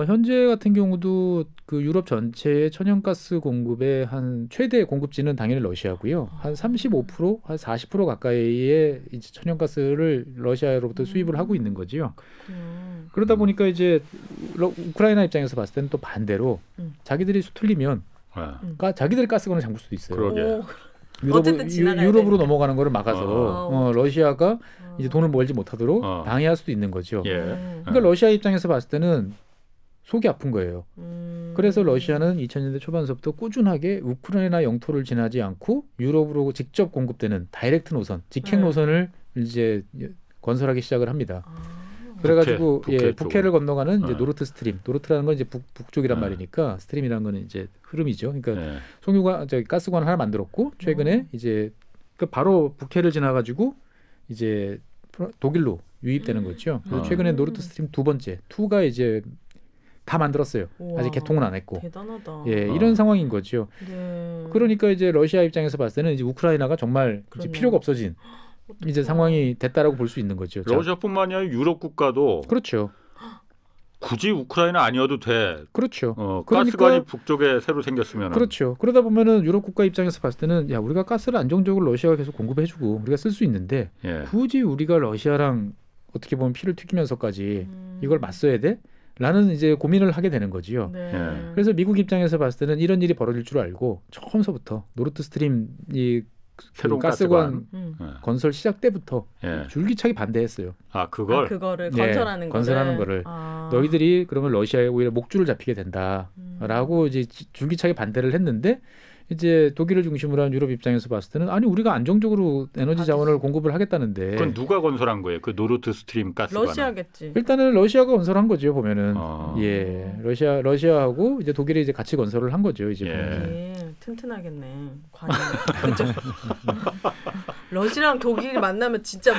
현재 같은 경우도 그 유럽 전체의 천연가스 공급의 한 최대 공급지는 당연히 러시아고요. 한 35%, 한 40% 가까이의 이제 천연가스를 러시아로부터 수입을 하고 있는 거지요. 그러다 보니까 이제 우크라이나 입장에서 봤을 때는 또 반대로 자기들이 수틀리면 자기들의 가스관을 잠글 수도 있어요. 그러게. 유럽으로 넘어가는 거를 막아서 러시아가 이제 돈을 벌지 못하도록 방해할 수도 있는 거죠. 예. 그러니까 러시아 입장에서 봤을 때는 속이 아픈 거예요. 그래서 러시아는 2000년대 초반서부터 꾸준하게 우크라이나 영토를 지나지 않고 유럽으로 직접 공급되는 다이렉트 노선, 직행 노선을 이제 건설하기 시작을 합니다. 그래가지고 북해를 건너가는 이제 노르트 스트림, 노르트라는 건 이제 북쪽이란 말이니까 스트림이라는 건 이제 흐름이죠. 그러니까 송유관, 가스관 하나 만들었고 최근에 이제 그 바로 북해를 지나가지고 이제 독일로 유입되는 거죠. 그래서 최근에 노르트 스트림 두 번째, 2가 이제 다 만들었어요. 우와, 아직 개통은 안 했고. 대단하다. 예, 이런 상황인 거죠. 네. 그러니까 이제 러시아 입장에서 봤을 때는 이제 우크라이나가 정말 이제 그러네요. 필요가 없어진 이제 상황이 됐다라고 볼 수 있는 거죠. 자, 러시아뿐만이 아니라 유럽 국가도 그렇죠. 굳이 우크라이나 아니어도 돼. 그렇죠. 가스관이 북쪽에 새로 생겼으면. 그렇죠. 그러다 보면은 유럽 국가 입장에서 봤을 때는 야 우리가 가스를 안정적으로 러시아가 계속 공급해주고 우리가 쓸 수 있는데 예. 굳이 우리가 러시아랑 어떻게 보면 피를 튀기면서까지 이걸 맞서야 돼? 라는 이제 고민을 하게 되는 거지요. 네. 예. 그래서 미국 입장에서 봤을 때는 이런 일이 벌어질 줄 알고 처음서부터 노르트 스트림 이 새로운 가스관 예. 건설 시작 때부터 예. 줄기차게 반대했어요. 그걸 그거를 예, 건설하는 거를 너희들이 그러면 러시아에 오히려 목줄을 잡히게 된다라고 이제 줄기차게 반대를 했는데 이제 독일을 중심으로 한 유럽 입장에서 봤을 때는 아니 우리가 안정적으로 에너지 자원을 공급을 하겠다는데 그건 누가 건설한 거예요? 그 노르트 스트림 가스관. 러시아겠지. 일단은 러시아가 건설한 거죠 보면은 아. 예 러시아하고 이제 독일이 이제 같이 건설을 한 거죠 이제 예. 보면은. 예, 튼튼하겠네. 관이. 그죠? 러시아랑 독일이 만나면 진짜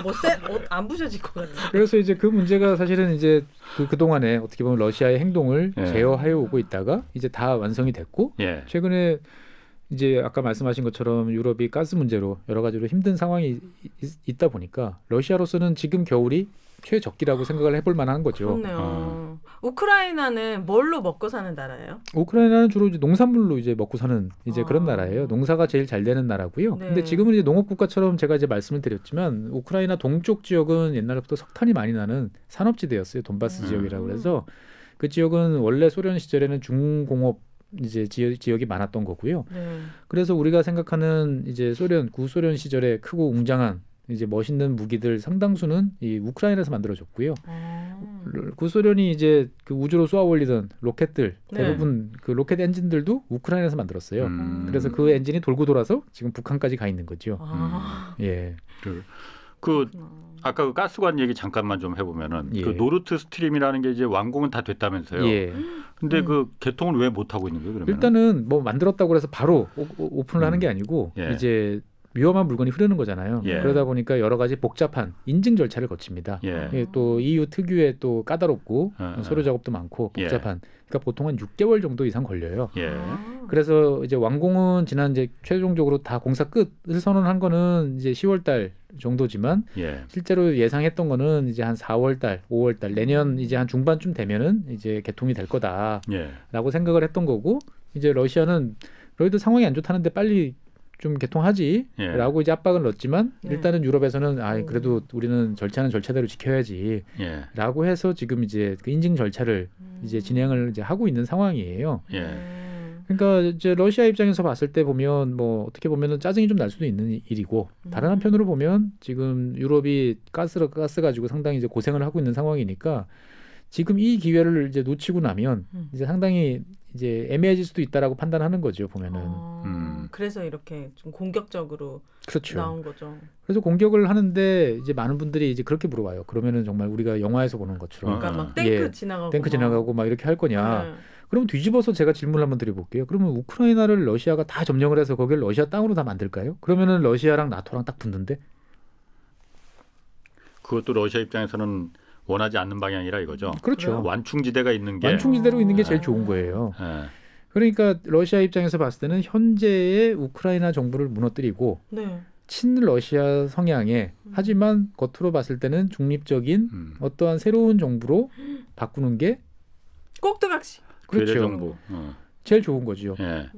안 부셔질 것 같아. 그래서 이제 그 문제가 사실은 이제 그 동안에 어떻게 보면 러시아의 행동을 예. 제어하여 오고 있다가 이제 다 완성이 됐고 예. 최근에 이제 아까 말씀하신 것처럼 유럽이 가스 문제로 여러 가지로 힘든 상황이 있다 보니까 러시아로서는 지금 겨울이 최적기라고 생각을 해볼 만한 거죠. 그렇네요. 우크라이나는 뭘로 먹고 사는 나라예요? 우크라이나는 주로 이제 농산물로 이제 먹고 사는 이제 그런 나라예요. 농사가 제일 잘 되는 나라고요. 네. 근데 지금은 이제 농업 국가처럼 제가 이제 말씀을 드렸지만 우크라이나 동쪽 지역은 옛날부터 석탄이 많이 나는 산업지대였어요. 돈바스 지역이라고 그래서 그 지역은 원래 소련 시절에는 중공업 이제 지역이 많았던 거고요. 네. 그래서 우리가 생각하는 이제 구소련 시절에 크고 웅장한 이제 멋있는 무기들 상당수는 이 우크라이나에서 만들어졌고요. 구소련이 이제 그 우주로 쏘아 올리던 로켓들 대부분 그 로켓 엔진들도 우크라이나에서 만들었어요. 그래서 그 엔진이 돌고 돌아서 지금 북한까지 가 있는 거죠. 예. 아까 그 가스관 얘기 잠깐만 좀 해보면은 예. 그 노르트 스트림이라는 게 이제 완공은 다 됐다면서요. 예. 근데 그 개통을 왜 못 하고 있는 거예요? 그러면 일단은 뭐 만들었다고 해서 바로 오픈을 하는 게 아니고 예. 이제 위험한 물건이 흐르는 거잖아요. 예. 그러다 보니까 여러 가지 복잡한 인증 절차를 거칩니다. 예. 예, 또 EU 특유의 또 까다롭고 서류 작업도 많고 예. 복잡한. 그러니까 보통 한 6개월 정도 이상 걸려요. 예. 그래서 이제 완공은 지난 이제 최종적으로 다 공사 끝을 선언한 거는 이제 10월 달 정도지만 예. 실제로 예상했던 거는 이제 한 4월 달, 5월 달 내년 이제 한 중반쯤 되면은 이제 개통이 될 거다라고 예. 생각을 했던 거고 이제 러시아는 너희들 상황이 안 좋다는데 빨리 좀 개통하지라고 이제 압박을 넣었지만 일단은 유럽에서는 그래도 우리는 절차는 절차대로 지켜야지라고 해서 지금 이제 그 인증 절차를 이제 진행을 이제 하고 있는 상황이에요. 예. 그러니까 이제 러시아 입장에서 봤을 때 보면 뭐 어떻게 보면은 짜증이 좀 날 수도 있는 일이고 다른 한편으로 보면 지금 유럽이 가스 가지고 상당히 이제 고생을 하고 있는 상황이니까 지금 이 기회를 이제 놓치고 나면 이제 상당히 이제 애매해질 수도 있다라고 판단하는 거죠 보면은. 그래서 이렇게 좀 공격적으로 그렇죠. 나온 거죠. 그래서 공격을 하는데 이제 많은 분들이 이제 그렇게 물어봐요. 그러면은 정말 우리가 영화에서 보는 것처럼, 그러니까 막 탱크 지나가고, 탱크 지나가고 막 이렇게 할 거냐? 네. 그럼 뒤집어서 제가 질문을 한번 드려볼게요. 그러면 우크라이나를 러시아가 다 점령을 해서 거기를 러시아 땅으로 다 만들까요? 그러면은 러시아랑 나토랑 딱 붙는데? 그것도 러시아 입장에서는 원하지 않는 방향이라 이거죠. 그렇죠. 완충지대가 있는 게 완충지대로 있는 게 제일 좋은 거예요. 그러니까 러시아 입장에서 봤을 때는 현재의 우크라이나 정부를 무너뜨리고 친러시아 성향의 하지만 겉으로 봤을 때는 중립적인 어떠한 새로운 정부로 바꾸는 게 꼭두각시. 괴뢰 그렇죠. 정부. 제일 좋은 거죠.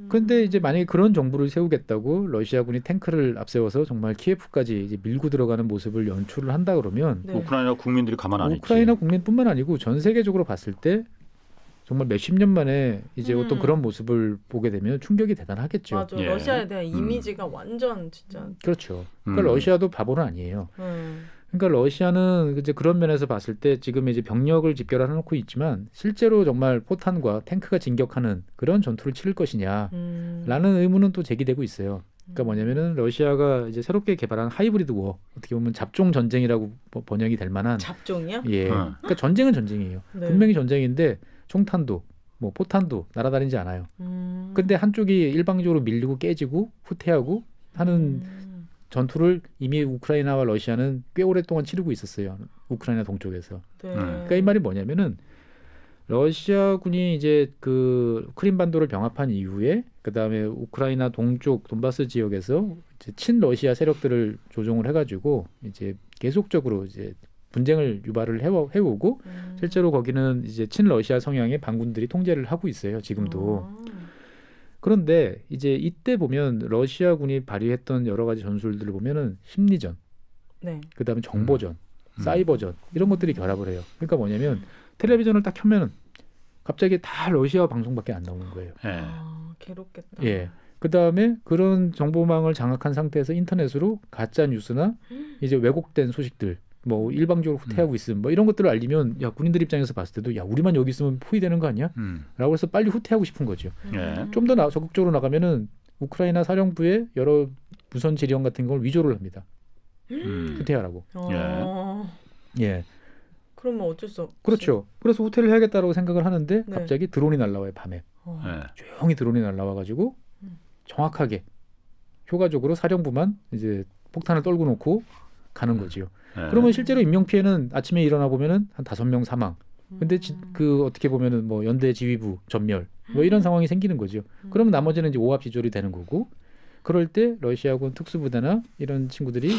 그런데 이제 만약에 그런 정부를 세우겠다고 러시아군이 탱크를 앞세워서 정말 키예프까지 이제 밀고 들어가는 모습을 연출을 한다 그러면 우크라이나 국민들이 가만 안 있지. 우크라이나 국민뿐만 아니고 전 세계적으로 봤을 때 정말 몇십 년 만에 이제 어떤 그런 모습을 보게 되면 충격이 대단하겠죠. 맞아. 러시아에 대한 이미지가 완전 진짜. 그렇죠. 그러니까 러시아도 바보는 아니에요. 그러니까 러시아는 이제 그런 면에서 봤을 때 지금 이제 병력을 집결해 놓고 있지만 실제로 정말 포탄과 탱크가 진격하는 그런 전투를 치를 것이냐라는 의문은 또 제기되고 있어요. 그러니까 뭐냐면은 러시아가 이제 새롭게 개발한 하이브리드 워, 어떻게 보면 잡종 전쟁이라고 번역이 될 만한. 잡종이요? 예. 그러니까 전쟁은 전쟁이에요. 분명히 전쟁인데 총탄도 뭐 포탄도 날아다니지 않아요. 근데 한쪽이 일방적으로 밀리고 깨지고 후퇴하고 하는 전투를 이미 우크라이나와 러시아는 꽤 오랫동안 치르고 있었어요. 우크라이나 동쪽에서. 그러니까 이 말이 뭐냐면은 러시아군이 이제 그 크림반도를 병합한 이후에 그다음에 우크라이나 동쪽 돈바스 지역에서 이제 친러시아 세력들을 조종을 해가지고 이제 계속적으로 이제 분쟁을 유발을 해오고 실제로 거기는 이제 친러시아 성향의 반군들이 통제를 하고 있어요. 지금도. 그런데 이제 이때 보면 러시아군이 발휘했던 여러 가지 전술들을 보면은 심리전, 네. 그다음에 정보전, 사이버전 이런 것들이 결합을 해요. 그러니까 뭐냐면 텔레비전을 딱 켜면은 갑자기 다 러시아 방송밖에 안 나오는 거예요. 예. 괴롭겠다. 예. 그다음에 그런 정보망을 장악한 상태에서 인터넷으로 가짜 뉴스나 이제 왜곡된 소식들 뭐 일방적으로 후퇴하고 있음 뭐 이런 것들을 알리면 야 군인들 입장에서 봤을 때도 야 우리만 여기 있으면 포위되는 거 아니야? 라고 해서 빨리 후퇴하고 싶은 거죠. 예. 좀 더 적극적으로 나가면은 우크라이나 사령부의 여러 무선 지령 같은 걸 위조를 합니다. 후퇴하라고. 예. 그러면 어쩔 수 없지. 그렇죠. 그래서 후퇴를 해야겠다라고 생각을 하는데 네. 갑자기 드론이 날라와요 밤에. 예. 조용히 드론이 날라와가지고 정확하게 효과적으로 사령부만 이제 폭탄을 떨고 놓고 가는 거지요. 예. 그러면 실제로 인명 피해는 아침에 일어나 보면은 한 5명 사망. 근데 그 어떻게 보면은 뭐 연대 지휘부 전멸 뭐 이런 상황이 생기는 거죠. 그러면 나머지는 이제 오합지졸이 되는 거고. 그럴 때 러시아군 특수부대나 이런 친구들이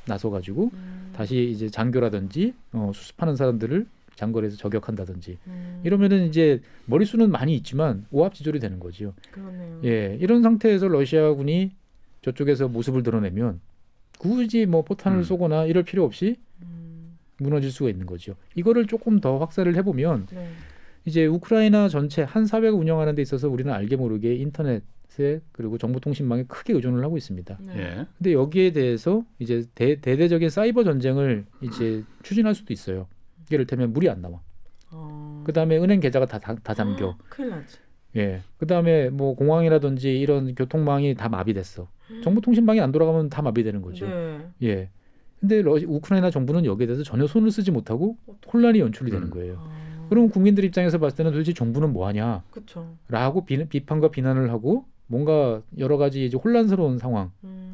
나서가지고 다시 이제 장교라든지 수습하는 사람들을 장거리에서 저격한다든지 이러면은 이제 머릿수는 많이 있지만 오합지졸이 되는 거죠. 그러네요. 예, 이런 상태에서 러시아군이 저쪽에서 모습을 드러내면 굳이 뭐 포탄을 쏘거나 이럴 필요 없이 무너질 수가 있는 거죠. 이거를 조금 더 확산을 해보면 네. 이제 우크라이나 전체 한 사회가 운영하는 데 있어서 우리는 알게 모르게 인터넷에 그리고 정보통신망에 크게 의존을 하고 있습니다. 네. 예. 근데 여기에 대해서 이제 대대적인 사이버 전쟁을 이제 추진할 수도 있어요. 이를테면 물이 안 나와. 그다음에 은행 계좌가 다 잠겨. 큰일 나지. 예. 그다음에 뭐 공항이라든지 이런 교통망이 다 마비됐어. 정보통신망이 안 돌아가면 다 마비되는 거죠. 네. 예. 근데 우크라이나 정부는 여기에 대해서 전혀 손을 쓰지 못하고 혼란이 연출이 되는 거예요. 그럼 국민들 입장에서 봤을 때는 도대체 정부는 뭐 하냐? 그렇죠. 라고 비판과 비난을 하고 뭔가 여러 가지 이제 혼란스러운 상황.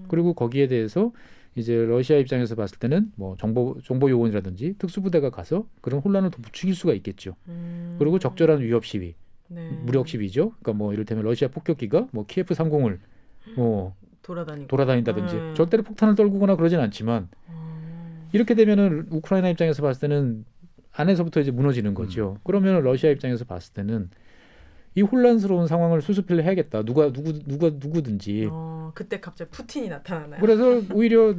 그리고 거기에 대해서 이제 러시아 입장에서 봤을 때는 뭐 정보 요원이라든지 특수부대가 가서 그런 혼란을 더 부추길 수가 있겠죠. 그리고 적절한 위협 시위, 네. 무력 시위죠. 그러니까 뭐 이를테면 러시아 폭격기가 뭐 키예프 상공을 뭐 돌아다닌다든지 절대로 폭탄을 떨구거나 그러진 않지만 이렇게 되면은 우크라이나 입장에서 봤을 때는 안에서부터 이제 무너지는 거죠. 그러면 러시아 입장에서 봤을 때는 이 혼란스러운 상황을 수습을 해야겠다. 누구든지. 그때 갑자기 푸틴이 나타나나요? 그래서 오히려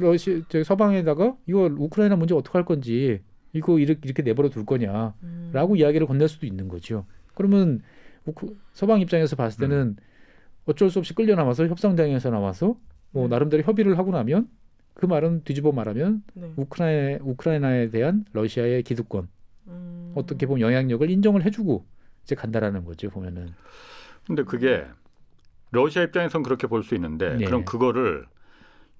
서방에다가 이거 우크라이나 문제 어떻게 할 건지 이거 이렇게 내버려 둘 거냐라고 이야기를 건넬 수도 있는 거죠. 그러면 서방 입장에서 봤을 때는 어쩔 수 없이 끌려 나와서 협상장에서 나와서 뭐 나름대로 협의를 하고 나면 그 말은 뒤집어 말하면 네. 우크라이나에 대한 러시아의 기득권 어떻게 보면 영향력을 인정을 해주고 이제 간다라는 거죠 보면은. 근데 그게 러시아 입장에선 그렇게 볼 수 있는데 네. 그럼 그거를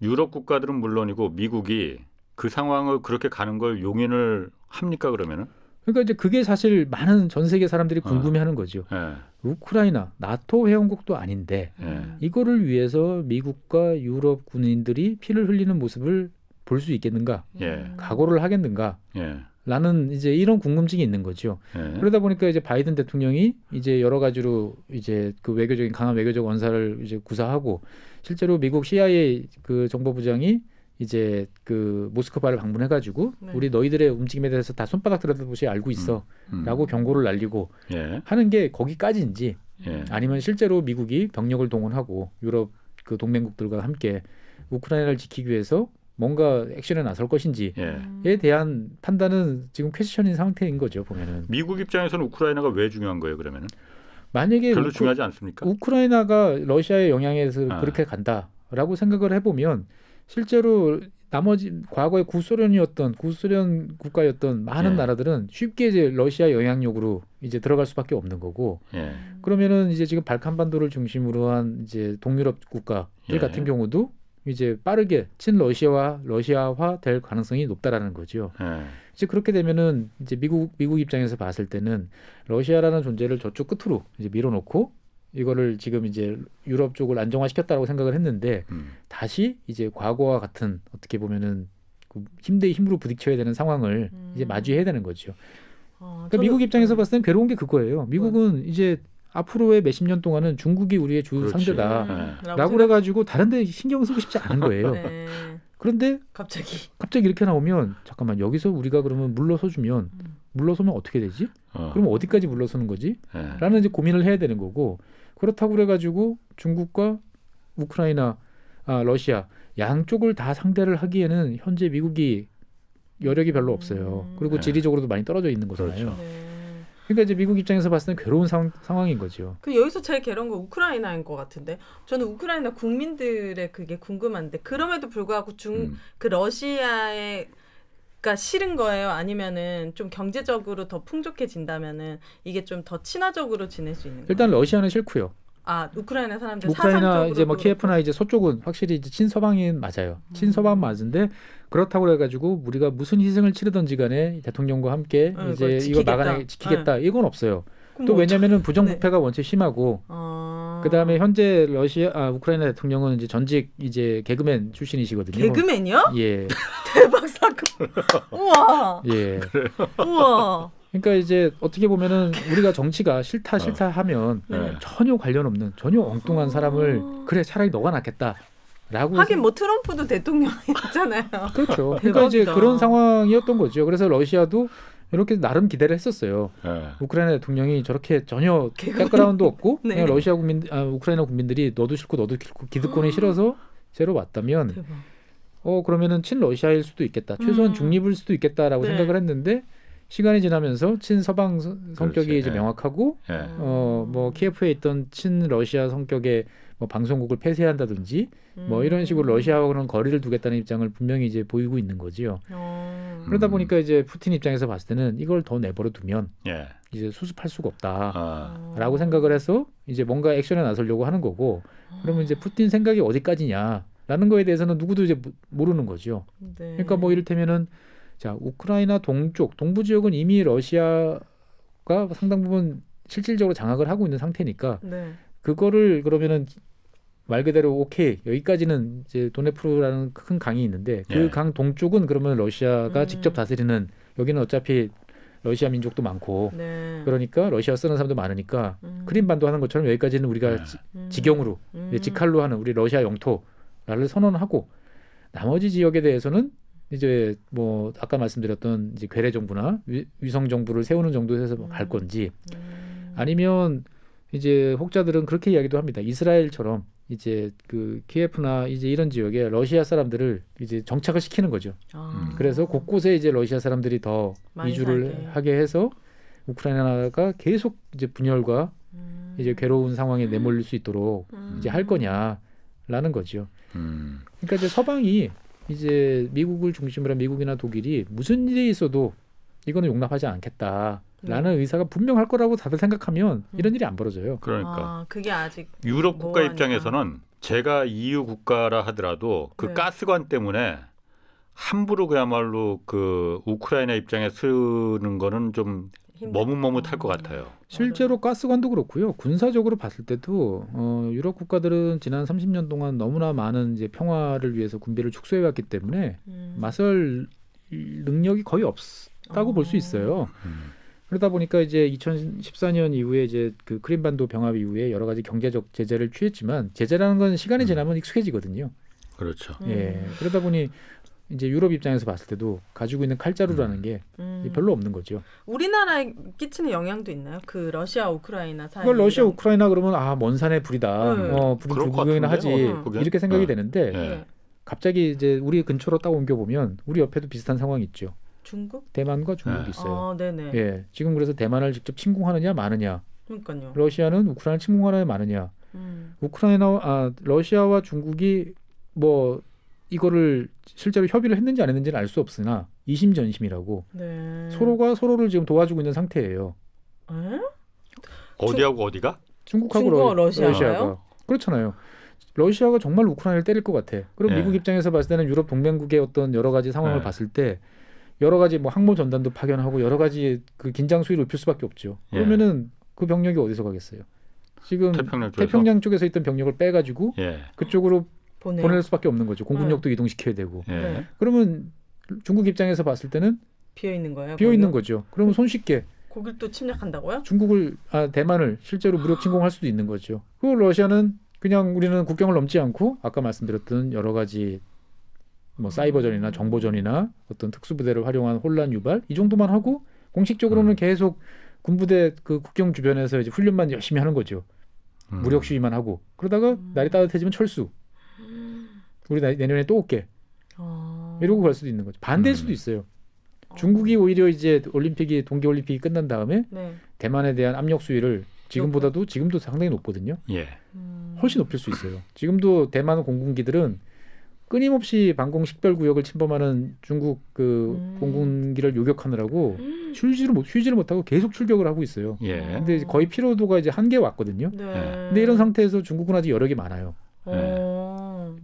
유럽 국가들은 물론이고 미국이 그 상황을 그렇게 가는 걸 용인을 합니까 그러면은? 그러니까 이제 그게 사실 많은 전 세계 사람들이 궁금해하는 거죠. 예. 우크라이나 나토 회원국도 아닌데 이거를 위해서 미국과 유럽 군인들이 피를 흘리는 모습을 볼 수 있겠는가? 예. 각오를 하겠는가? 예. 라는 이제 이런 궁금증이 있는 거죠. 예. 그러다 보니까 이제 바이든 대통령이 이제 여러 가지로 이제 그 강한 외교적 언사를 이제 구사하고 실제로 미국 CIA 그 정보부장이 이제 그 모스크바를 방문해가지고 네. 우리 너희들의 움직임에 대해서 다 손바닥 들여다보시 알고 있어라고 경고를 날리고 예. 하는 게 거기까지인지 예. 아니면 실제로 미국이 병력을 동원하고 유럽 그 동맹국들과 함께 우크라이나를 지키기 위해서 뭔가 액션에 나설 것인지에 대한 판단은 지금 퀘스천인 상태인 거죠 보면은. 미국 입장에서는 우크라이나가 왜 중요한 거예요 그러면은? 만약에 별로 중요하지 않습니까? 우크라이나가 러시아의 영향에서 그렇게 간다라고 생각을 해보면 실제로 나머지 과거의 구소련 국가였던 많은 예. 나라들은 쉽게 이제 러시아 영향력으로 이제 들어갈 수밖에 없는 거고. 예. 그러면은 이제 지금 발칸반도를 중심으로 한 이제 동유럽 국가들 예. 같은 경우도 이제 빠르게 러시아화 될 가능성이 높다라는 거죠. 예. 이제 그렇게 되면은 이제 미국 입장에서 봤을 때는 러시아라는 존재를 저쪽 끝으로 이제 밀어놓고 이거를 지금 이제 유럽 쪽을 안정화시켰다라고 생각을 했는데 다시 이제 과거와 같은 어떻게 보면은 그 힘 대 힘으로 부딪혀야 되는 상황을 이제 마주해야 되는 거죠. 그러니까 미국 입장에서 봤을 땐 괴로운 게 그거예요. 미국은 이제 앞으로의 몇십 년 동안은 중국이 우리의 주 그렇지. 상대다라고 그래가지고 다른 데 신경 쓰고 싶지 않은 거예요. 네. 그런데 갑자기 이렇게 나오면 잠깐만 여기서 우리가 그러면 물러서주면 물러서면 어떻게 되지? 그럼 어디까지 물러서는 거지? 라는 이제 고민을 해야 되는 거고 그렇다고 그래가지고 중국과 우크라이나, 러시아 양쪽을 다 상대를 하기에는 현재 미국이 여력이 별로 없어요. 그리고 지리적으로도 많이 떨어져 있는 거잖아요. 그렇죠. 네. 그러니까 이제 미국 입장에서 봤을 때 괴로운 상황인 거죠. 그 여기서 제일 괴로운 건 우크라이나인 것 같은데 저는 우크라이나 국민들의 그게 궁금한데 그럼에도 불구하고 그 러시아가 싫은 거예요? 아니면은 좀 경제적으로 더 풍족해진다면은 이게 좀 더 친화적으로 지낼 수 있는 거예요? 일단 러시아는 싫고요. 우크라이나 사람들 우크라이나 사상적으로 이제 뭐 키예프나 이제 서쪽은 확실히 이제 친서방인 맞아요. 친서방 맞은데 그렇다고 해가지고 우리가 무슨 희생을 치르든지 간에 대통령과 함께 이제 이거 지키겠다 이건 없어요. 또 왜냐면은 부정부패가 원체 심하고 그다음에 현재 우크라이나 대통령은 이제 전직 이제 개그맨 출신이시거든요. 개그맨이요? 예. 대박 사건. 우와. 예. 우와. 그러니까 이제 어떻게 보면은 우리가 정치가 싫다 하면 전혀 관련 없는 전혀 엉뚱한 사람을 그래 차라리 너가 낫겠다라고 하긴 뭐 트럼프도 대통령이었잖아요. 그렇죠. 그러니까 이제 그런 상황이었던 거죠. 그래서 러시아도 이렇게 나름 기대를 했었어요. 우크라이나 대통령이 저렇게 전혀 백그라운드 없고 네. 그냥 우크라이나 국민들이 너도 싫고 기득권이 싫어서 쟤로 왔다면 그러면은 친러시아일 수도 있겠다. 최소한 중립일 수도 있겠다라고 생각을 했는데 시간이 지나면서 친서방 성격이 그렇지. 이제 명확하고 뭐 키예프에 있던 친러시아 성격의 뭐 방송국을 폐쇄한다든지 뭐 이런 식으로 러시아하고는 거리를 두겠다는 입장을 분명히 이제 보이고 있는 거지요. 그러다 보니까 이제 푸틴 입장에서 봤을 때는 이걸 더 내버려 두면 이제 수습할 수가 없다라고 생각을 해서 이제 뭔가 액션에 나서려고 하는 거고 그러면 이제 푸틴 생각이 어디까지냐라는 거에 대해서는 누구도 이제 모르는 거죠. 네. 그러니까 뭐 이를테면은 자 우크라이나 동부 지역은 이미 러시아가 상당 부분 실질적으로 장악을 하고 있는 상태니까 그거를 그러면은 말 그대로 오케이 여기까지는 이제 도네프르라는 큰 강이 있는데 그 강 동쪽은 그러면 러시아가 직접 다스리는 여기는 어차피 러시아 민족도 많고 그러니까 러시아 쓰는 사람도 많으니까 크림반도 하는 것처럼 여기까지는 우리가 직영으로 직할로 하는 우리 러시아 영토를 선언하고 나머지 지역에 대해서는 이제 뭐 아까 말씀드렸던 이제 괴뢰 정부나 위성 정부를 세우는 정도에서 갈 건지 아니면 이제 혹자들은 그렇게 이야기도 합니다. 이스라엘처럼 이제 그 키예프나 이제 이런 지역에 러시아 사람들을 이제 정착을 시키는 거죠. 그래서 곳곳에 이제 러시아 사람들이 더 이주를 하게 해서 우크라이나가 계속 이제 분열과 이제 괴로운 상황에 내몰릴 수 있도록 이제 할 거냐라는 거죠. 그러니까 이제 서방이 이제 미국을 중심으로 한 미국이나 독일이 무슨 일이 있어도 이거는 용납하지 않겠다라는 의사가 분명할 거라고 다들 생각하면 이런 일이 안 벌어져요. 그러니까 그게 아직 유럽 국가 입장에서는 제가 EU 국가라 하더라도 그 가스관 때문에 함부로 그야말로 그 우크라이나 입장에 쓰는 거는 좀 머뭇머뭇할 것 같아요. 실제로 가스관도 그렇고요. 군사적으로 봤을 때도 유럽 국가들은 지난 30년 동안 너무나 많은 이제 평화를 위해서 군비를 축소해왔기 때문에 맞설 능력이 거의 없다고 볼 수 있어요. 그러다 보니까 이제 2014년 이후에 이제 그 크림반도 병합 이후에 여러 가지 경제적 제재를 취했지만 제재라는 건 시간이 지나면 익숙해지거든요. 그렇죠. 예, 그러다 보니 이제 유럽 입장에서 봤을 때도 가지고 있는 칼자루라는 게 별로 없는 거죠. 우리나라에 끼치는 영향도 있나요? 그 러시아 우크라이나 사이. 그걸 러시아 우크라이나 그러면 먼 산의 불이다. 불구경이나 하지. 이렇게 생각이 되는데 갑자기 이제 우리 근처로 딱 옮겨 보면 우리 옆에도 비슷한 상황이 있죠. 중국? 대만과 중국이 있어요. 네네. 예, 지금 그래서 대만을 직접 침공하느냐 마느냐. 그러니까요. 러시아는 우크라이나를 침공하느냐 마느냐. 러시아와 중국이 뭐 이거를 실제로 협의를 했는지 안 했는지는 알 수 없으나 이심전심이라고 서로가 서로를 지금 도와주고 있는 상태예요. 어디하고 어디가? 중국하고 러시아가. 그렇잖아요. 러시아가 정말 우크라이나를 때릴 것 같아. 그럼 미국 입장에서 봤을 때는 유럽 동맹국의 어떤 여러 가지 상황을 봤을 때 여러 가지 뭐 항모 전단도 파견하고 여러 가지 그 긴장 수위를 높일 수밖에 없죠. 그러면은 그 병력이 어디서 가겠어요? 지금 태평양 쪽에서 있던 병력을 빼가지고 그쪽으로 보낼 수밖에 없는 거죠. 공군력도 이동시켜야 되고. 그러면 중국 입장에서 봤을 때는 비어 있는 거예요? 비어 있는 거기요? 거죠. 그러면 손쉽게 거길 또 침략한다고요? 대만을 실제로 무력 침공할 수도 있는 거죠. 그리고 러시아는 그냥 우리는 국경을 넘지 않고 아까 말씀드렸던 여러 가지 뭐 사이버전이나 정보전이나 어떤 특수부대를 활용한 혼란 유발 이 정도만 하고 공식적으로는 계속 군부대 그 국경 주변에서 이제 훈련만 열심히 하는 거죠. 무력 시위만 하고 그러다가 날이 따뜻해지면 철수. 우리 내년에 또 올게. 이러고 갈 수도 있는 거죠. 반대일 수도 있어요. 중국이 오히려 이제 동계올림픽이 끝난 다음에 네. 대만에 대한 압력 수위를 지금도 상당히 높거든요. 예. 훨씬 높일 수 있어요. 지금도 대만 공군기들은 끊임없이 방공 식별구역을 침범하는 중국 그 공군기를 요격하느라고 휴지를 못하고 계속 출격을 하고 있어요. 예. 근데 거의 피로도가 이제 한계에 왔거든요. 네. 근데 이런 상태에서 중국은 아직 여력이 많아요.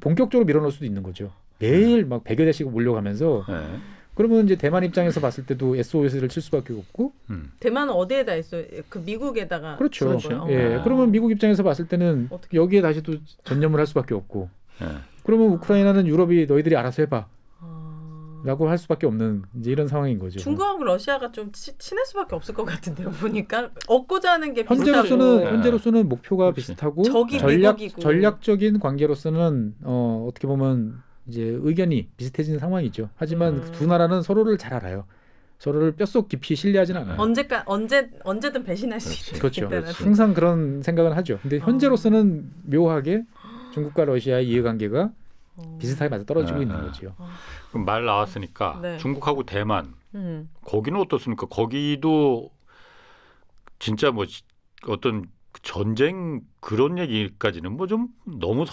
본격적으로 밀어넣을 수도 있는 거죠. 매일 막 100여 대씩 몰려가면서 예. 그러면 이제 대만 입장에서 봤을 때도 SOS를 칠 수밖에 없고 대만은 어디에다 있어요? 그 미국에다가 그렇죠. 쓰는 거예요? 예. 그러면 미국 입장에서 봤을 때는 어떻게? 여기에 다시 또 전념을 할 수밖에 없고 예. 그러면 우크라이나는 유럽이 너희들이 알아서 해봐 라고 할 수밖에 없는 이제 이런 상황인 거죠. 중국하고 러시아가 좀 친할 수밖에 없을 것 같은데요. 보니까 얻고자 하는 게 비슷하고 현재로서는 목표가 그렇지. 비슷하고 적이 미국이고. 전략적인 관계로서는 어떻게 보면 이제 의견이 비슷해지는 상황이죠. 하지만 두 나라는 서로를 잘 알아요. 서로를 뼛속 깊이 신뢰하지는 않아요. 언제든 배신할 수 있는. 그렇죠. 있다는. 항상 그런 생각은 하죠. 근데 현재로서는 묘하게 중국과 러시아의 이해관계가 비슷하게 맞아 떨어지고 있는 거죠. 그럼 말 나왔으니까 네. 중국하고 대만 거기는 어떻습니까? 거기도 진짜 뭐 어떤 전쟁 그런 얘기까지는 뭐 좀 너무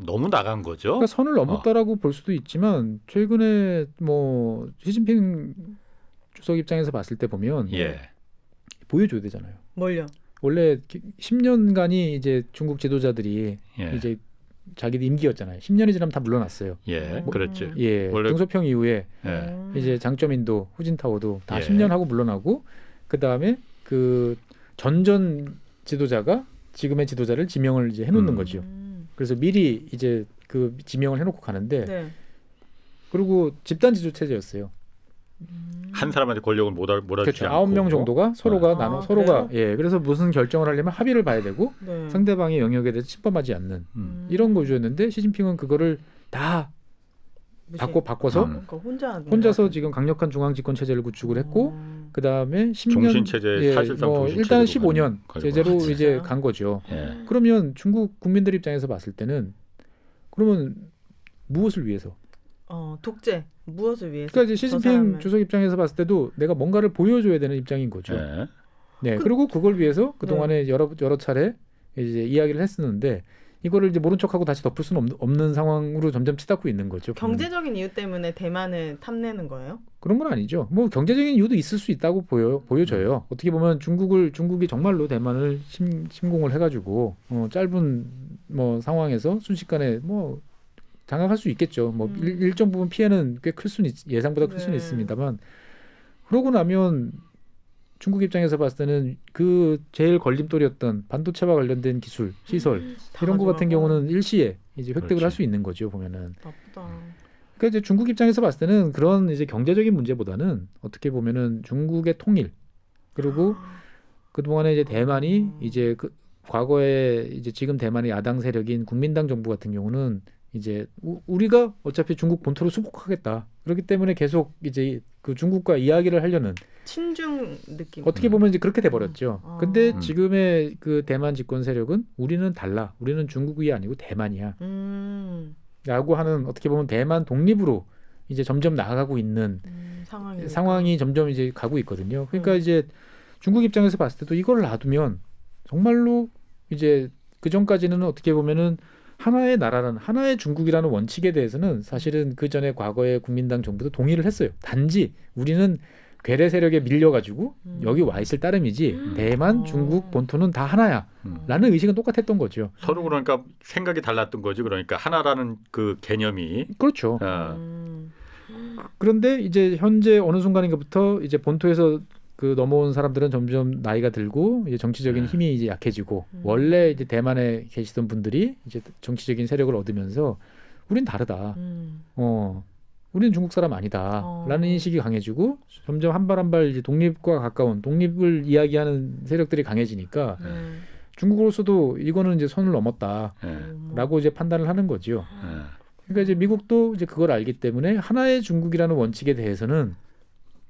너무 나간 거죠. 그러니까 선을 넘었다라고 볼 수도 있지만 최근에 뭐 시진핑 주석 입장에서 봤을 때 보면 예. 보여줘야 되잖아요. 뭘요? 원래 10년간이 이제 중국 지도자들이 예. 이제 자기들 임기였잖아요. 10년이 지나면 다 물러났어요. 예. 그렇지. 예, 원래- 등소평 이후에 예. 이제 장쩌민도 후진타오도 다 예. 10년 하고 물러나고 그 다음에 그 전전 지도자가 지금의 지도자를 지명을 이제 해놓는 거죠. 그래서 미리 이제 그 지명을 해놓고 가는데 네. 그리고 집단 지도 체제였어요. 한 사람한테 권력을 몰아주지 그렇죠. 않고 9명 정도가 서로가 아, 서로가 그래요? 예, 그래서 무슨 결정을 하려면 합의를 봐야 되고 네. 상대방의 영역에 대해서 침범하지 않는 이런 이런 구조였는데 시진핑은 그거를 다 바꿔서 그러니까 혼자서 지금 강력한 중앙 집권 체제를 구축을 했고 그 다음에 10년 종신 체제 사실상 종신 일단 체제로 15년 가지고 제재로 왔어요. 이제 진짜요? 간 거죠. 예. 그러면 중국 국민들 입장에서 봤을 때는 그러면 무엇을 위해서? 독재 무엇을 위해서? 그러니까 이제 저 시진핑 사람을- 주석 입장에서 봤을 때도 내가 뭔가를 보여줘야 되는 입장인 거죠. 예. 네. 그리고 그걸 위해서 그 동안에 여러 차례 이제 이야기를 했었는데 이거를 이제 모른 척하고 다시 덮을 수는 없는 상황으로 점점 치닫고 있는 거죠. 경제적인 이유 때문에 대만을 탐내는 거예요? 그런 건 아니죠. 뭐 경제적인 이유도 있을 수 있다고 보여져요. 어떻게 보면 중국이 정말로 대만을 침공을 해가지고 짧은 뭐 상황에서 순식간에 뭐 장악할 수 있겠죠. 뭐 일정 부분 피해는 꽤 클 수는 예상보다 클 수는 네. 있습니다만 그러고 나면 중국 입장에서 봤을 때는 그 제일 걸림돌이었던 반도체와 관련된 기술, 시설 이런 거 같은 경우는 일시에 이제 획득을 그렇지. 할 수 있는 거죠. 보면은. 나쁘다. 그러니까 이제 중국 입장에서 봤을 때는 그런 이제 경제적인 문제보다는 어떻게 보면은 중국의 통일 그리고 그 동안에 이제 대만이 이제 그 과거에 이제 지금 대만의 야당 세력인 국민당 정부 같은 경우는 이제 우리가 어차피 중국 본토로 수복하겠다. 그렇기 때문에 계속 이제 그 중국과 이야기를 하려는 친중 느낌. 어떻게 보면 이제 그렇게 돼 버렸죠. 근데 음. 지금의 그 대만 집권 세력은 우리는 달라. 우리는 중국이 아니고 대만이야. 라고 하는 어떻게 보면 대만 독립으로 이제 점점 나아가고 있는 상황이 점점 이제 가고 있거든요. 그러니까 이제 중국 입장에서 봤을 때도 이걸 놔두면 정말로 이제 그 전까지는 어떻게 보면은 하나의 나라라는 하나의 중국이라는 원칙에 대해서는 사실은 그 전에 과거의 국민당 정부도 동의를 했어요. 단지 우리는 괴뢰 세력에 밀려가지고 여기 와 있을 따름이지 대만, 중국 본토는 다 하나야. 라는 의식은 똑같았던 거죠. 서로 그러니까 생각이 달랐던 거지. 그러니까 하나라는 그 개념이 그렇죠. 어, 그런데 이제 현재 어느 순간인가부터 이제 본토에서 그 넘어온 사람들은 점점 나이가 들고 이제 정치적인 힘이 이제 약해지고 원래 이제 대만에 계시던 분들이 이제 정치적인 세력을 얻으면서 우린 다르다. 우리는 중국 사람 아니다라는 인식이 강해지고 점점 한 발 한 발 이제 독립과 가까운 독립을 이야기하는 세력들이 강해지니까 중국으로서도 이거는 이제 선을 넘었다라고 이제 판단을 하는 거죠. 그러니까 이제 미국도 이제 그걸 알기 때문에 하나의 중국이라는 원칙에 대해서는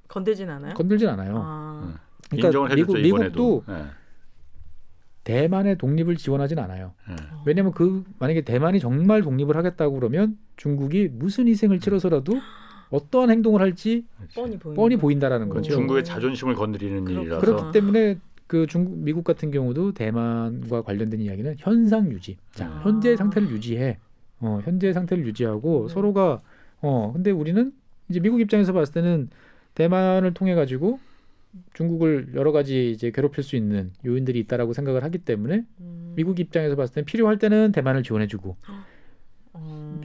건들진 않아요. 그러니까 인정을 해줬죠, 미국도 네. 대만의 독립을 지원하진 않아요. 왜냐하면 만약에 대만이 정말 독립을 하겠다고 그러면 중국이 무슨 희생을 치러서라도 어떠한 행동을 할지 뻔히 보인다라는 거죠. 중국의 자존심을 건드리는 일이라서. 그렇기 때문에 미국 같은 경우도 대만과 관련된 이야기는 현상 유지. 자, 현재의 상태를 유지해. 현재의 상태를 유지하고 서로가 근데 우리는 이제 미국 입장에서 봤을 때는 대만을 통해 가지고 중국을 여러 가지 이제 괴롭힐 수 있는 요인들이 있다라고 생각을 하기 때문에 미국 입장에서 봤을 때는 필요할 때는 대만을 지원해주고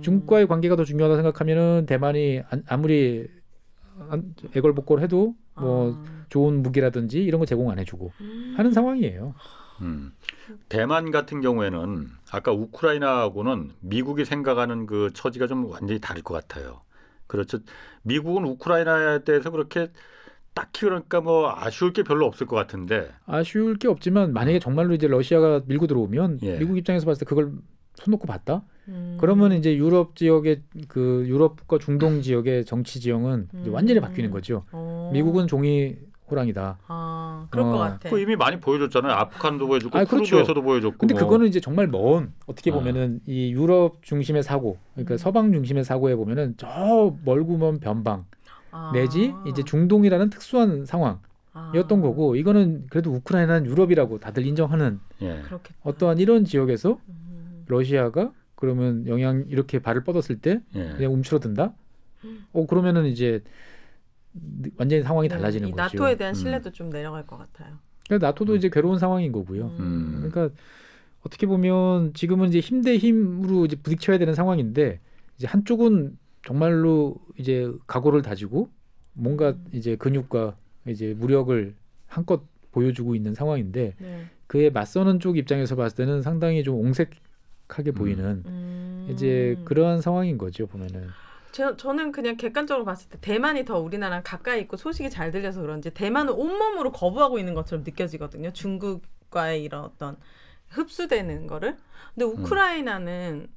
중국과의 관계가 더 중요하다 생각하면은 대만이 아무리 애걸복걸해도 뭐 좋은 무기라든지 이런 거 제공 안 해주고 하는 상황이에요. 대만 같은 경우에는 아까 우크라이나하고는 미국이 생각하는 그 처지가 좀 완전히 다를 것 같아요. 그렇죠. 미국은 우크라이나에 대해서 그렇게 딱히 그러니까 뭐 아쉬울 게 별로 없을 것 같은데. 아쉬울 게 없지만 만약에 정말로 이제 러시아가 밀고 들어오면 미국 입장에서 봤을 때 그걸 손 놓고 봤다. 그러면 이제 유럽 지역의 그 유럽과 중동 지역의 정치 지형은 이제 완전히 바뀌는 거죠. 미국은 종이 호랑이다. 그럴 것 같아. 이미 많이 보여줬잖아요. 아프간도 보여줬고 크루즈에서도 보여줬고. 근데 그거는 이제 정말 먼 어떻게 보면은 이 유럽 중심의 사고, 그러니까 서방 중심의 사고에 보면은 저 멀고 먼 변방. 내지 이제 중동이라는 특수한 상황이었던 거고 이거는 그래도 우크라이나는 유럽이라고 다들 인정하는 어떠한 이런 지역에서 러시아가 그러면 이렇게 발을 뻗었을 때 그냥 움츠러든다? 그러면은 이제 완전히 상황이 달라지는 거죠. 나토에 대한 신뢰도 좀 내려갈 것 같아요. 그러니까 나토도 이제 괴로운 상황인 거고요. 그러니까 어떻게 보면 지금은 이제 힘 대 힘으로 이제 부딪혀야 되는 상황인데 이제 한쪽은 정말로 이제 각오를 다지고 뭔가 이제 근육과 이제 무력을 한껏 보여주고 있는 상황인데 그에 맞서는 쪽 입장에서 봤을 때는 상당히 좀 옹색하게 보이는 이제 그러한 상황인 거죠 보면은. 저는 그냥 객관적으로 봤을 때 대만이 더 우리나라랑 가까이 있고 소식이 잘 들려서 그런지 대만은 온몸으로 거부하고 있는 것처럼 느껴지거든요. 중국과의 이런 어떤 흡수되는 거를. 근데 우크라이나는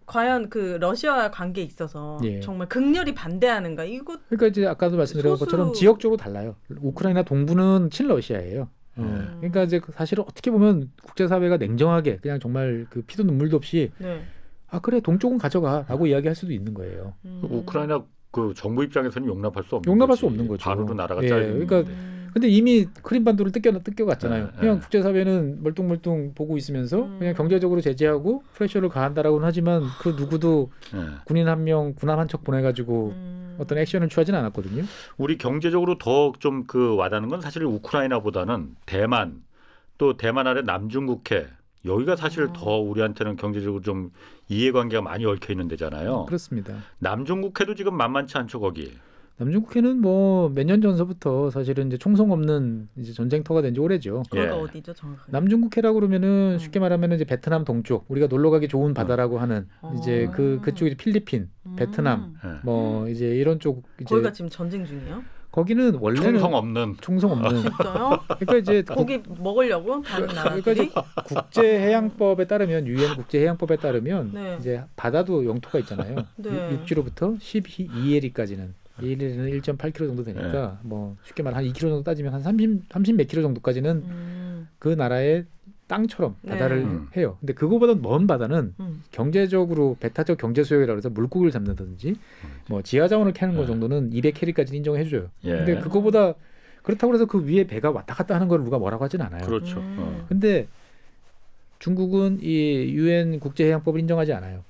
과연 그 러시아와 관계에 있어서 정말 극렬히 반대하는가? 그러니까 이제 아까도 말씀드린 것처럼 지역적으로 달라요. 우크라이나 동부는 친러시아예요. 그러니까 이제 사실은 어떻게 보면 국제사회가 냉정하게 그냥 정말 그 피도 눈물도 없이 그래 동쪽은 가져가라고 이야기할 수도 있는 거예요. 우크라이나 그 정부 입장에서는 용납할 수 없는 거죠. 반으로 나라가 잘리는. 그러니까 근데 이미 크림반도를 뜯겨갔잖아요. 그냥 국제사회는 멀뚱멀뚱 보고 있으면서 그냥 경제적으로 제재하고 프레셔를 가한다라고는 하지만 그 누구도 군인 한 명, 군함 한 척 보내가지고 어떤 액션을 취하지는 않았거든요. 우리 경제적으로 더 좀 그 와닿는 건 사실 우크라이나보다는 대만 또 대만 아래 남중국해 여기가 사실 더 우리한테는 경제적으로 좀 이해관계가 많이 얽혀 있는 데잖아요. 그렇습니다. 남중국해도 지금 만만치 않죠 거기. 남중국해는 뭐 몇 년 전서부터 사실은 이제 총성 없는 이제 전쟁터가 된 지 오래죠. 거기가 어디죠 정확하게? 남중국해라고 그러면은 쉽게 말하면 이제 베트남 동쪽 우리가 놀러 가기 좋은 바다라고 하는 이제 그쪽이 필리핀, 베트남 뭐 이제 이런 쪽 이제 거기가 지금 전쟁 중이에요? 거기는 원래는 총성 없는. 진짜요? 그러니까 이제 거기 먹으려고 다른 나라들이. 그러니까 국제해양법에 따르면 유엔 국제해양법에 따르면 이제 바다도 영토가 있잖아요. 육지로부터 12에리까지는 1일은 1.8km 정도 되니까 뭐 쉽게 말하면 한 2km 정도 따지면 한 30 몇 킬로 정도까지는 그 나라의 땅처럼 바다를 해요. 근데 그거보다 먼 바다는 경제적으로 배타적 경제 수역이라고 해서 물고기를 잡는다든지 뭐 지하 자원을 캐는 거 정도는 200캐리까지 인정해 줘요. 근데 그거보다 그렇다고 해서 그 위에 배가 왔다 갔다 하는 걸 누가 뭐라고 하진 않아요. 그렇죠. 근데 중국은 이 유엔 국제해양법을 인정하지 않아요.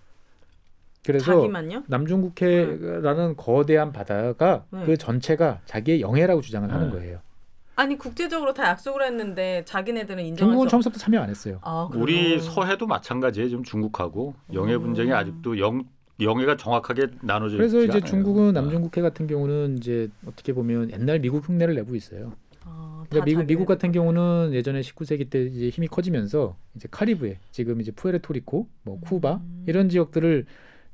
그래서 자기만요? 남중국해라는 거대한 바다가 그 전체가 자기의 영해라고 주장을 하는 거예요. 아니 국제적으로 다 약속을 했는데 자기네들은 인정하지. 중국은 처음부터 참여 안 했어요. 우리 서해도 마찬가지예요. 지금 중국하고 영해 분쟁이 아직도 영해가 정확하게 나눠져 있지 그래서 이제 않아요. 중국은 남중국해 같은 경우는 이제 어떻게 보면 옛날 미국 흉내를 내고 있어요. 그러니까 미국 같은 경우는 예전에 19세기 때 이제 힘이 커지면서 이제 카리브해, 지금 이제 푸에르토리코, 뭐 쿠바 이런 지역들을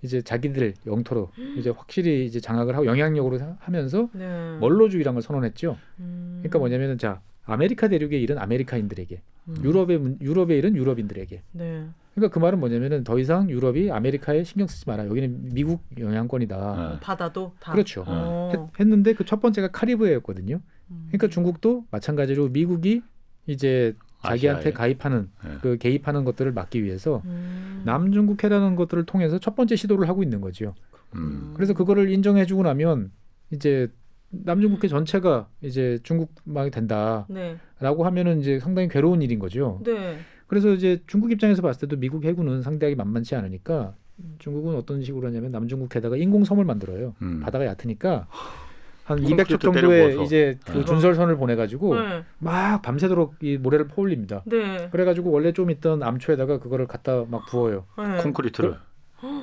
이제 자기들 영토로 이제 확실히 이제 장악을 하고 영향력으로 하면서 네. 원로주의란 걸 선언했죠. 그러니까 뭐냐면은 자 아메리카 대륙의 일은 아메리카인들에게, 유럽의 일은 유럽인들에게. 네. 그러니까 그 말은 뭐냐면은 더 이상 유럽이 아메리카에 신경 쓰지 마라. 여기는 미국 영향권이다. 바다도 다. 그렇죠. 어. 했는데 그 첫 번째가 카리브해였거든요. 그러니까 중국도 마찬가지로 미국이 이제 자기한테 아시아에. 가입하는 그 개입하는 것들을 막기 위해서 음. 남중국해라는 것들을 통해서 첫 번째 시도를 하고 있는 거죠. 음. 그래서 그거를 인정해주고 나면 이제 남중국해 전체가 이제 중국망이 된다라고 네. 하면은 이제 상당히 괴로운 일인 거죠. 네. 그래서 이제 중국 입장에서 봤을 때도 미국 해군은 상대하기 만만치 않으니까 중국은 어떤 식으로 하냐면 남중국해에다가 인공섬을 만들어요. 바다가 얕으니까 한 200척 정도의 때려부어서. 이제 그 준설선을 보내가지고 네. 막 밤새도록 이 모래를 퍼올립니다. 네. 그래가지고 원래 좀 있던 암초에다가 그거를 갖다 막 부어요. 네. 콘크리트를.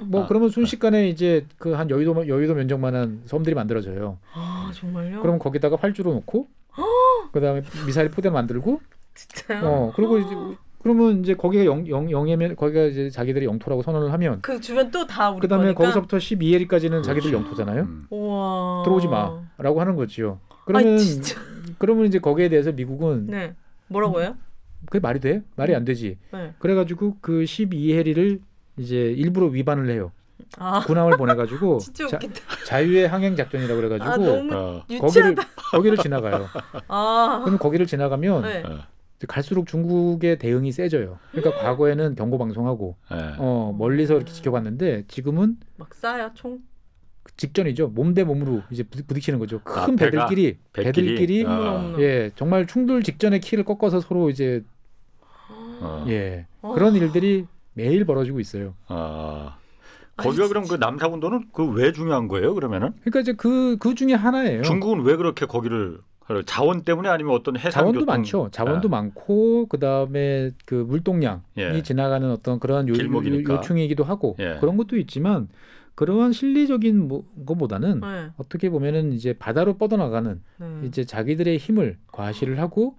뭐 그러면 순식간에 이제 그 한 여의도 면적만한 섬들이 만들어져요. 아 정말요? 그러면 거기다가 활주로 놓고 그다음에 미사일 포대 만들고 진짜요? 그리고 이제 그러면 이제 거기가 영해면 거기가 이제 자기들의 영토라고 선언을 하면 그 주변 또 다 우리 그다음에 거니까? 거기서부터 12해리까지는 자기들 영토잖아요. 우와. 들어오지 마라고 하는 거죠. 그러면 아니, 진짜. 그러면 이제 거기에 대해서 미국은 네. 뭐라고요? 그게 말이 돼? 말이 안 되지. 네. 그래가지고 그 12해리를 이제 일부러 위반을 해요. 아 군함을 보내가지고 진짜 웃긴다. 자유의 항행 작전이라고 그래가지고 아 너무 어. 유치하다. 거기를 지나가요. 아. 그럼 거기를 지나가면 네. 갈수록 중국의 대응이 세져요. 그러니까 과거에는 경고 방송하고 멀리서 이렇게 지켜봤는데 지금은 막 쏴요 총. 직전이죠. 몸 대 몸으로 이제 부딪히는 거죠. 큰 배가, 배들끼리 어머나. 예 정말 충돌 직전에 키를 꺾어서 서로 이제 예 어. 그런 일들이 매일 벌어지고 있어요. 거기가 그럼 그 남사군도는 그 왜 중요한 거예요? 그러면은 그러니까 이제 그 중에 하나예요. 중국은 왜 그렇게 거기를 자원 때문에 아니면 어떤 해상 자원도 교통 많죠. 자원도 많고 그 다음에 그 물동량이 지나가는 어떤 그런 길목이니까. 요충이기도 하고 예. 그런 것도 있지만 그러한 실리적인 것보다는 네. 어떻게 보면은 이제 바다로 뻗어나가는 네. 이제 자기들의 힘을 과시를 하고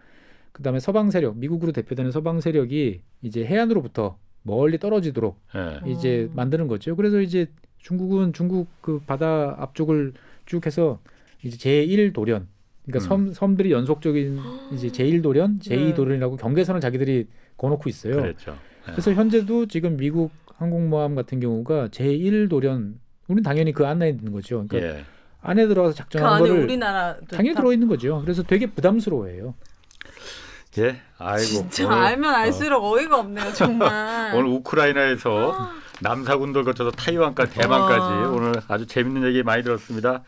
그 다음에 서방 세력, 미국으로 대표되는 서방 세력이 이제 해안으로부터 멀리 떨어지도록 이제 만드는 거죠. 그래서 이제 중국은 중국 그 바다 앞쪽을 쭉 해서 이제 제1도련 그러니까 섬들이 연속적인 이제 제1도련, 제2도련이라고 경계선을 자기들이 거놓고 있어요. 그랬죠. 그래서 현재도 지금 미국 항공모함 같은 경우가 제1도련 우리는 당연히 그 안에 있는 거죠. 그러니까 안에 들어가서 그 작전하는 안에 거를 우리나라 당연히 들어 있는 거죠. 그래서 되게 부담스러워해요. 예, 아이고. 진짜 오늘, 알면 알수록 어이가 없네요, 정말. 오늘 우크라이나에서 남사군들 거쳐서 타이완까지 대만까지 오늘 아주 재밌는 얘기 많이 들었습니다.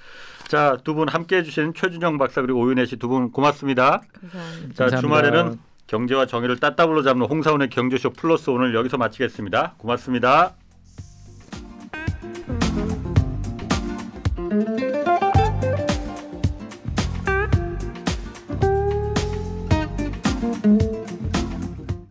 자, 두 분 함께해 주신 최준영 박사 그리고 오윤혜 씨 두 분 고맙습니다. 감사합니다. 자, 감사합니다. 주말에는 경제와 정의를 따따블로 잡는 홍사훈의 경제쇼 플러스 오늘 여기서 마치겠습니다. 고맙습니다. 음.